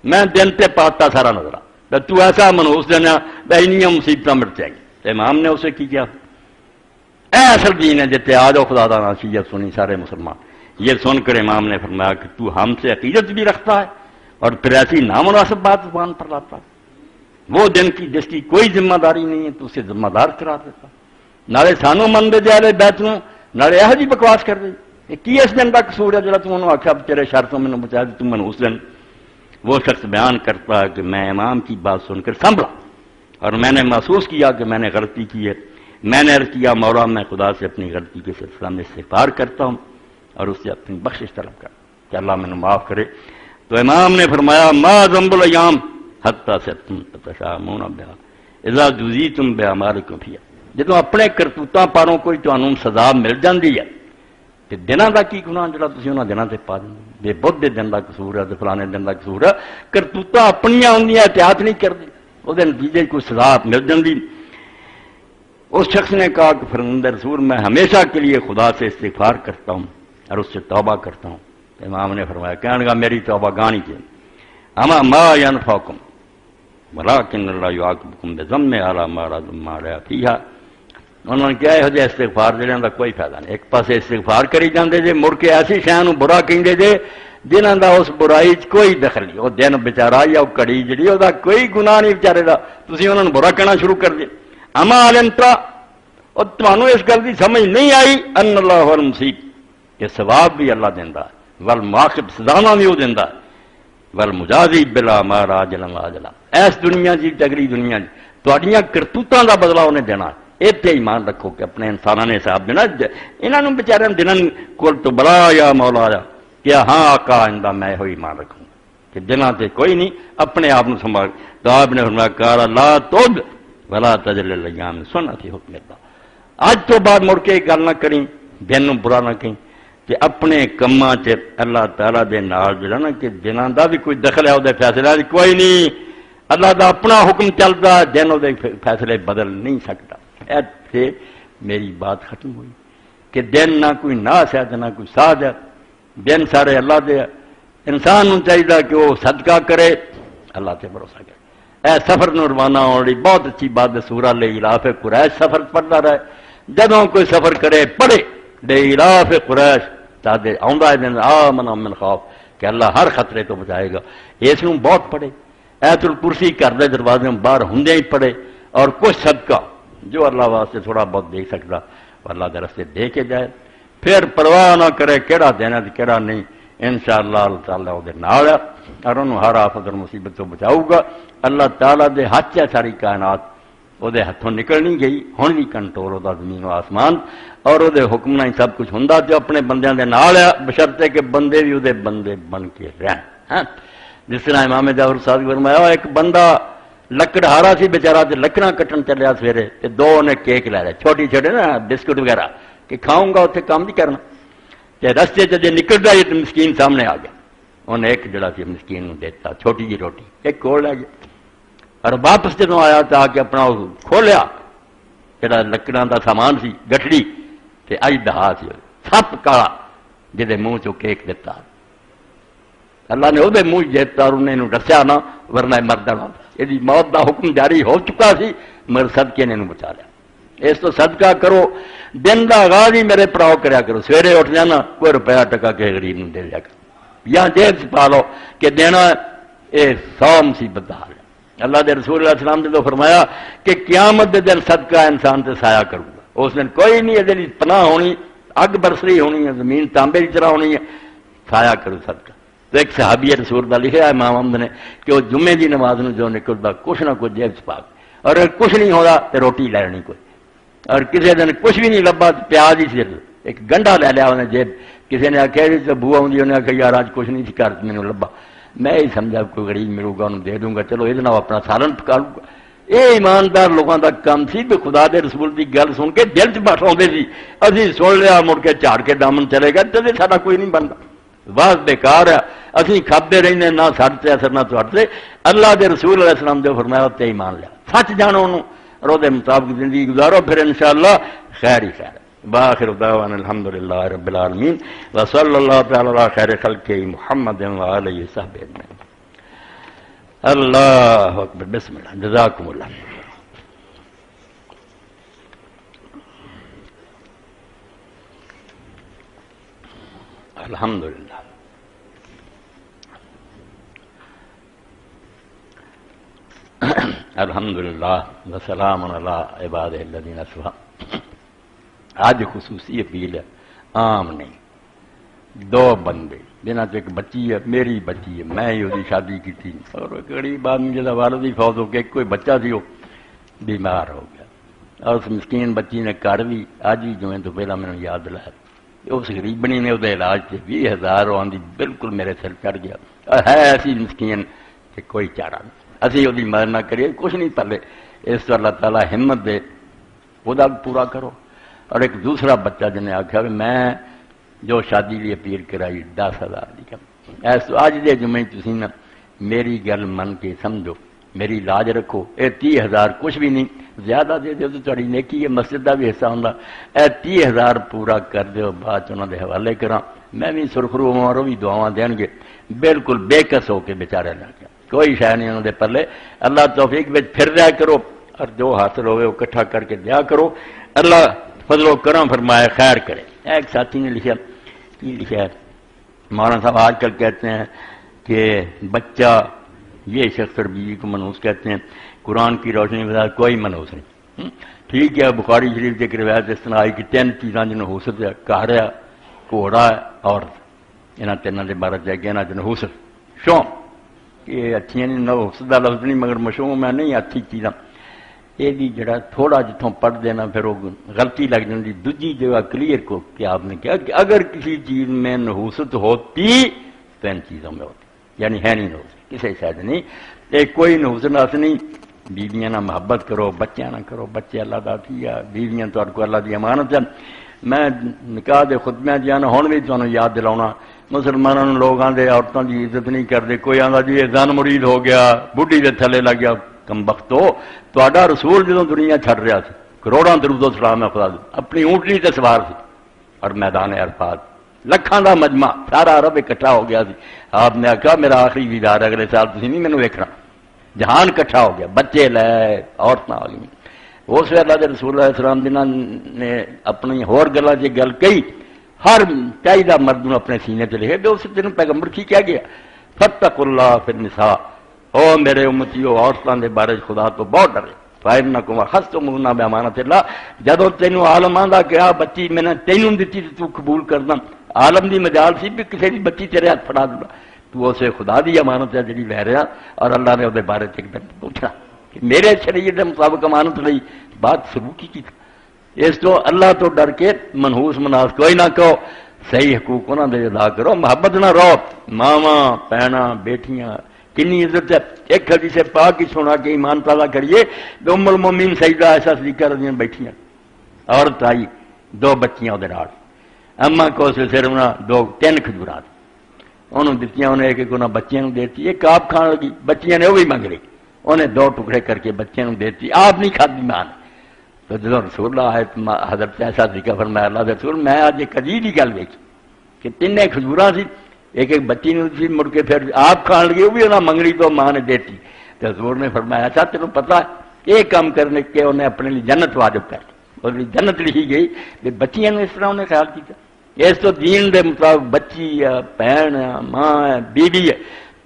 میں دن تے پاتا سارا نظر آ تو ایسا منوس دینا اینیاں مصیبتیں مٹ جائیں گی امام نے اسے کی کیا اے اصل دین ہے جتے آ جاؤ خدا دا نصیحت سنی سارے مسلمان یہ سن کر امام نے فرمایا کہ تو ہم سے عقیدت بھی رکھتا ہے اور پھر ایسی نامناسب بات زبان پر لاتا ہے وہ دن کی جس کی کوئی ذمہ داری نہیں ہے تو اسے ذمہ دار قرار دیتا نالے سانو من دے جائے بیت نو نالے یہ جی بکواس کر دے کی اس دن کا قصور ہے جڑا تم انہوں آخیا تیرے شر تو مینوں بچا دے تم اس دن وہ شخص بیان کرتا ہے کہ میں امام کی بات سن کر سنبھلا اور میں نے محسوس کیا کہ میں نے غلطی کی ہے میں نے عرض کیا مولا میں خدا سے اپنی غلطی کے سلسلہ میں استغفار کرتا ہوں اور اس سے اپنی بخشش طلب کرتا کہ اللہ مجھے معاف کرے تو امام نے فرمایا ما ذنب الیام حتی ستم تتشامون بها اذا جزیتم باعمالکم فیہا جدوں اپنے کرتوتاں پاروں کوئی تانوں سزا مل جاندی ہے کہ دنوں کا کی گناہ جڑا تسی انہاں دنوں تے پا دیں بے بدھ دے دن دا قصور ہے تے فلانے دن دا قصور ہے کرتوتاں اپنیاں ہوندیاں احتیاط نہیں کردی وہ نتیجے کوئی سزا مل جاندی اس شخص نے کہا کہ فرماندہ رسول میں ہمیشہ کے لیے خدا سے استغفار کرتا ہوں اور اس سے توبہ کرتا ہوں امام نے فرمایا کہنے لگا میری توبہ گانی کے اما ما ينفعكم ولكن الله يعاقبكم بذنب على ما رضم عليها فيها انہوں نے کیا ہے استغفار دینے کا کوئی فائدہ نہیں ایک پاسے استغفار کری جاندے جے مڑ کے ایسی شے نوں برا کہندے جے جنہاں دا اس برائی چ کوئی دخل نہیں وہ دن بیچارہ یا کڑی جڑی او دا کوئی گناہ نہیں بیچارے دا تسی انہاں نوں برا کہنا شروع کر دے اما علمتا اور تمہوں اس گل کی سمجھ نہیں آئی ان اللہ هو المصیب کہ ثواب بھی اللہ دیندا ہے والمعاقب سزاواں بھی وہ دیندا ہے والمجازی بلا ما راجلا واجلا اس دنیا جی تگری دنیا جی تہاڈیاں کرتوتاں دا بدلہ انہیں دینا ہے اتنے ایمان رکھو کہ اپنے انسانوں نے حساب دینا انہوں بچارے دنوں کول تو بلا یا مولا آیا کہ ہاں آقا آئندہ میں یہ ایمان رکھوں کہ دنوں سے کوئی نہیں اپنے آپ سنبھال تو آپ نے فرمایا قال لا تد ولا تجل الايام سنت حکم اللہ آج تو بعد مڑ کے گل نہ کریں دن برا نہ کہیں کہ اپنے کماں چ اللہ تعالیٰ دے نال جڑا نا کہ جنہاں دا بھی کوئی دخل ہے وہ فیصلہ کوئی نہیں، اللہ دا اپنا حکم چلتا، جن وہ فیصلے بدل نہیں سکتا۔ ایتھے میری بات ختم ہوئی کہ دن نہ کوئی ناس ہے نہ کوئی ساز ہے، دن سارے اللہ دے ہے۔ انسان نوں چاہیے کہ وہ صدقہ کرے، اللہ سے بھروسہ کرے۔ اے سفر نوں روانہ ہونے والی بہت اچھی بات ہے، سورہ لإلاف قریش سفر پڑھتا رہے، جدوں کوئی سفر کرے پڑھے لإلاف قریش تاکہ آؤندا ہے دن آمن من خوف کہ اللہ ہر خطرے تو بچائے گا۔ اس نوں بہت پڑھے، ایت الکرسی گھر دے دروازے باہر ہوندے ہی پڑھے، اور کچھ صدقہ جو اللہ واسطے تھوڑا بہت دے سکتا اللہ دے راستے دے کے جائے، پھر پرواہ نہ کرے کیڑا دینا تے کیڑا نہیں، انشاءاللہ اللہ تعالیٰ وہ نال ہے اور انہوں ہر آفت اور مصیبت تو بچاؤ گا۔ اللہ تعالیٰ دے ہاتھ ہے ساری کائنات، وہ دے ہاتھوں نکل نہیں گئی، ہن بھی کنٹرول ہوتا زمین و آسمان، اور وہ دے حکم نہ ہی سب کچھ ہوندا جو اپنے بندیاں دے نال ہے، بشرطے کہ بندے بھی وہ دے بندے بن کے رہن۔ ہاں جس طرح امام جعفر صادق فرمایا ایک بندہ لکڑہارا سی بیچارہ تے لکڑاں کٹن چلیا سویرے تے دو نے کیک لے لے چھوٹی چھوٹے نا بسکٹ وغیرہ کہ کھاؤں گا اتنے کام نہیں کرنا، تے رستے چ جے نکلدا ہی تے مسکین سامنے آ گیا، انہیں ایک جڑا سی مسکین نوں دیتا چھوٹی جی روٹی، ایک کول لے گیا، اور واپس جدوں آیا تو آ کے اپنا کھولیا جڑا لکڑاں دا سامان سی گٹڑی تے اج دہا سی سپ کالا جہدے منہ چوں کیک دیتا، اللہ نے وہ منہ جیتا اور انہیں دسیا نہ ورنہ مر جانا، یہ موت دا حکم جاری ہو چکا سی مگر صدقے نے بچا لیا۔ اس تو صدقہ کرو، دن دا آغاز ہی میرے پراؤ کریا کرو، سویرے اٹھ جانا کوئی روپیہ ٹکا کے غریب نوں دے دیا کرو، یا جیب سے پا لو کہ دینا یہ 100 مصیبت دا حال ہے۔ اللہ دے رسول علیہ السلام نے تو فرمایا کہ قیامت دے دن صدقہ انسان سے سایہ کروں گا، اس دن کوئی نہیں یہ پناہ ہونی، اگ برسری ہونی ہے، زمین تانبے کی طرح ہونی ہے، سایہ کرو صدقہ۔ تو ایک صحابی رسول دا لکھا ہے امام احمد نے کہ وہ جمعے دی نماز میں جو نکلتا کچھ نہ کچھ جیب چ پا کے، اور اگر کچھ نہیں ہوتا تو روٹی لے لینی کوئی، اور کسی دن کچھ بھی نہیں لبا تو پیاز ہی صرف ایک گنڈا لے لیا انہیں جیب، کسی نے آخیا جی تو بو آؤں انہیں آخیا یار آج کچھ نہیں سی کر مینوں لبا، میں یہ سمجھا کوئی غریب ملوں گا انہوں دے دوں گا، چلو یہ اپنا سالن پکا لوں گا۔ یہ ایماندار لوگوں کا کام سی بھی خدا دے رسول کی گل سن کے دل چ بٹھاؤندے سی، اسی سن لیا مڑ کے جھاڑ کے دامن چلے گا تو ساڈا کوئی نہیں بنتا، بس بیکار ہے، اسی کھاتے رہنے نہ ساڈے تے اثر نہ تہاڈے تے۔ اللہ دے رسول علیہ السلام جو فرمایا تے ایمان لیا، سچ جانو انہوں اور وہ مطابق زندگی گزارو، پھر انشاءاللہ خیر ہی خیر ہے۔ باخر دعوانا الحمدللہ رب العالمین وصلی اللہ تعالی علی خیر خلقہ محمد وآلہ وصحبہ اجمعین۔ اللہ اکبر، بسم اللہ، جزاکم اللہ۔ الحمدللہ الحمدللہ وسلام علی عبادہ الذین اصطفیٰ۔ آج خصوصی اپیل ہے، عام نہیں، دو بندے جنہاں چ ایک بچی ہے، میری بچی ہے، میں ہی وہی شادی کی تھی، اور ایک غریب آدمی جہاں والد ہی فوت ہو گیا، کوئی بچہ سی وہ بیمار ہو گیا، اور اس مسکین بچی نے کر بھی آج ہی جو ہے تو پہلا میں نے یاد لایا، اس غریبنی نے وہ علاج سے 20,000 آندھی بالکل میرے سر چڑھ گیا، اور ہے ایسی مسکین کہ کوئی چارہ نہیں، اسی وہ مدد نہ کریے کچھ نہیں پلے، اس تو اللہ تعالیٰ ہمت دے وہ پورا کرو۔ اور ایک دوسرا بچہ جنہیں آخیا کہ میں جو شادی لی اپیل کرائی 10,000 دی کم، ایسا اج دے جمعے تسی نا میری گل من کے سمجھو، میری لاج رکھو، اے 30,000 کچھ بھی نہیں، زیادہ دے دیو تو تھوڑی نیکی ہے، مسجد کا بھی حصہ ہوندا، اے 30,000 پورا کر دیو، بعد انہاں دے حوالے کراں، میں بھی سرخرو ہوں، وہ بھی دعاواں دین گے، بالکل بے کس ہو کے بیچارے لگ گیا، کوئی شے نہیں انہاں دے پلے۔ اللہ توفیق وچ پھر رہا کرو، اور جو حاصل ہوئے وہ اکٹھا کر کے دیا کرو، اللہ فضل و کرم فرمائے، خیر کرے۔ ایک ساتھی نے لکھا، کی لکھا ہے، مولانا صاحب آج کل کہتے ہیں کہ بچہ یہ شخص اور بیوی کو منحوس کہتے ہیں، قرآن کی روشنی کے ساتھ کوئی منحوس نہیں۔ ٹھیک ہے، بخاری شریف کی ایک روایت اس طرح آئی کہ 3 چیزاں جنہوں نحوست ہے، کہڑا ہے، گھوڑا ہے، عورت، یہاں تینوں کے بارے جائے گیا نحوست شوم، یہ اچھی نہیں، نحوست کا لفظ نہیں مگر مشہور میں نہیں اچھی چیزاں، یہ بھی جڑا تھوڑا جتوں پڑھ دینا پھر وہ غلطی لگ جاتی۔ دوسری جگہ کلیئر کو کہ آپ نے کہا کہ اگر کسی چیز میں نحوست ہوتی تو ان چیزوں میں ہوتی، یعنی ہے نہیں نحوست کسی شاید نہیں، ایک کوئی نحوست ناس نہیں۔ بیویاں نہ محبت کرو، بچیاں نہ کرو، بچے اللہ کا عطیہ، بیویاں تو کو اللہ کی امانت ہے، میں نکاح دے خطبے جانا ہن بھی تمہیں یاد دلاؤنا مسلمانوں لوگ آدھے عورتوں کی عزت نہیں کرتے کوئی آدھا جی یہ زن مرید ہو گیا بڈھی دے تھلے لگ گیا کم بختو تہاڈا رسول جدوں دنیا چھڈ رہا سی کروڑاں درود و سلام خدا اپنی اونٹنی تے سوار سی اور میدان عرفات لکھاں دا مجمع سارا عرب اکٹھا ہو گیا سی آپ نے آخیا میرا آخری دیدار اگلے سال تسی نہیں مینوں ویکھنا جہان اکٹھا ہو گیا بچے لے عورتاں آ گئی اس ویلے اللہ دے رسول علیہ السلام جنہاں نے اپنی ہور گلاں چ گل کہی ہر چاہیے مرد نوں اپنے سینے تے لکھے اس دن پیغمبر کی کیا گیا فاتقوا اللہ فی النساء او میرے امتیو عورتاں دے بارے خدا تو بہت ڈرے فَإِنَّكُمْ أَخَذْتُمُوهُنَّ بِأَمَانَةِ اللَّهِ جدوں تینوں عالم آندا کہ آ بچی میں نے تینوں دتی تو قبول کرنا عالم دی مجال سی بھی کسی دی بچی تیرے ہاتھ پھڑا دوں تو اسے خدا دی امانت ہے جڑی لے رہا اور اللہ نے دے بارے ایک دن پوچھنا کہ میرے شریعت دے مطابق امانت لئی بات سلوکی کی اس تو اللہ تو ڈر کے منحوس مناس کوئی نہ کہو صحیح حقوق انہاں دے ادا کرو محبت نہ رہو ماواں بہناں بیٹیاں کنی عزت ہے ایک حدیث پاک کی سنا کے ایمان تازہ کریے ام المومنین سیدہ عائشہ صدیقہ رضی اللہ بیٹھیاں عورت آئی دو بچیاں وہ نال اما کو صرف دو تین کھجورات انہوں دتیاں انہیں ایک انہیں بچیاں نوں دیتی ایک آپ کھان لگی بچیاں نے وہ بھی منگ رہی انہیں دو ٹکڑے کر کے بچیاں نوں دیتی آپ نہیں کھادی مان تو جب رسول اللہ آئے حضرت عائشہ صدیقہ فرمایا اللہ دے رسول میں آج ایک عجیب ہی گل ویکھی کہ تین کھجوراں سی ایک ایک بچی نے مڑ کے پھر آپ کھان لگے وہ بھی انہیں منگنی تو ماں نے دیتی تو حضور نے فرمایا اچھا تینوں پتا یہ کام کرنے کے انہیں اپنے لیے جنت واجب کر لی اور جنت لکھی گئی کہ بچیاں اس طرح انہیں خیال کیا اس تو دین دے مطابق بچی ہے بہن ہے ماں ہے بیوی ہے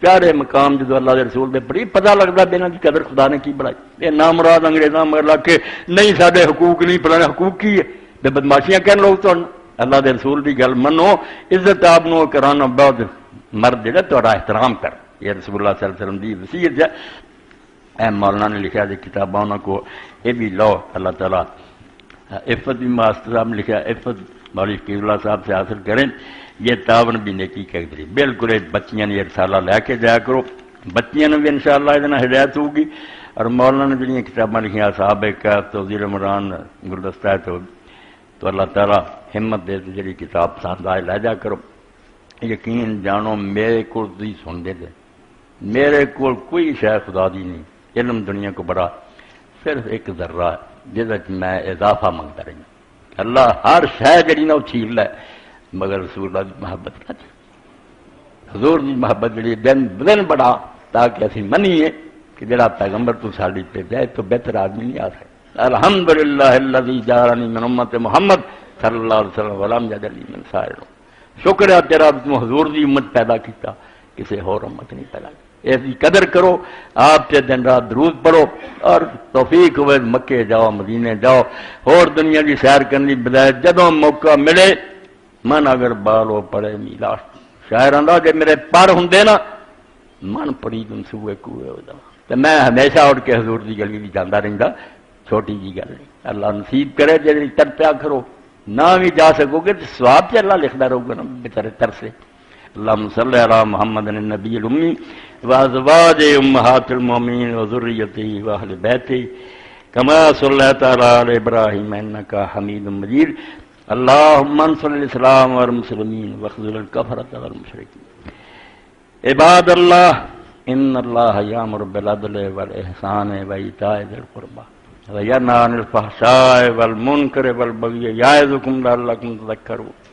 پیارے مقام جدو اللہ دے رسول دے بڑی پتہ لگتا بے کی قدر خدا نے کی بڑھائی یہ نامراد انگریزاں مگر لگ کے نہیں سارے حقوق نہیں پرانے حقوق کی ہے بے بدماشیاں کہنے لوگ تو اللہ دے رسول کی گل منو عزت آپ نو کرانا بہت مرد جڑا تہاڈا احترام کر یہ رسول اللہ صلی اللہ علیہ وسلم دی وصیت ہے اے مولانا نے لکھا جی کتاباں انہوں کو یہ بھی لو اللہ تعالیٰ عفت بھی ماسٹر صاحب نے لکھا عفت مولوی فقیر اللہ صاحب سے حاصل کریں یہ تعاون بھی نیکی کا ذریعہ بالکل بچیاں نے یہ رسالہ لے کے جایا کرو بچیاں نے بھی انشاءاللہ یہ ہدایت ہوگی اور مولانا نے جڑیاں کتاباں لکھیاں صحابہ کہف توزیر عمران گلدستہ تو اللہ تعالیٰ ہمت دے جڑی کتاب پسند آئے لے جا کرو یقین جانو میرے کو سن دے میرے کو کوئی شے خدا دی نہیں علم دنیا کو بڑا صرف ایک ذرہ ہے جس میں اضافہ منگتا رہی اللہ ہر شے جڑی نا وہ چھیل لے مگر رسول اللہ کی محبت نہ تھی حضور کی محبت جڑی دن بدن بڑا تاکہ اسی منیے کہ جڑا پیغمبر تو ساڑی پہ جائے تو بہتر آدمی نہیں آ سکتا الحمدللہ الذی جعلنی من امت محمد صلی اللہ علیہ وسلم ولم یجعلنی من سائر شکر ہے تیرا تو حضور دی امت پیدا کیتا کسی اور امت نہیں پیدا کی ایسی قدر کرو آپ سے دن رات درود پڑھو اور توفیق ہوئے مکے جاؤ مدینے جاؤ اور دنیا کی سیر کرنے بجائے جدوں موقع ملے من اگر بالو پڑے میلا شاعر آندا جے میرے پر ہوندے نا من پڑی تم سوئے کوئے ہو جاؤ تو میں ہمیشہ اٹھ کے حضور کی گلی بھی جانا رہتا چھوٹی جی گل نہیں اللہ نصیب کرے جی ترپیا کرو نہ بھی جا سکو گے تو سواب سے اللہ لکھتا رہو گا نا بےچارے ترسے اللہم صلی علی محمد النبی الامی وازواج امہات المومنین وذریتہ واہل بیتہ کما صلیت علی ابراہیم انکا حمید مجید اللہم انصر الاسلام والمسلمین واخذل الکفرۃ والمشرکین عباد اللہ ان اللہ یامر بالعدل والاحسان وایتاء ذی القربى وینہی عن الفحشاء والمنکر والبغی یعظکم لعلکم تذکرون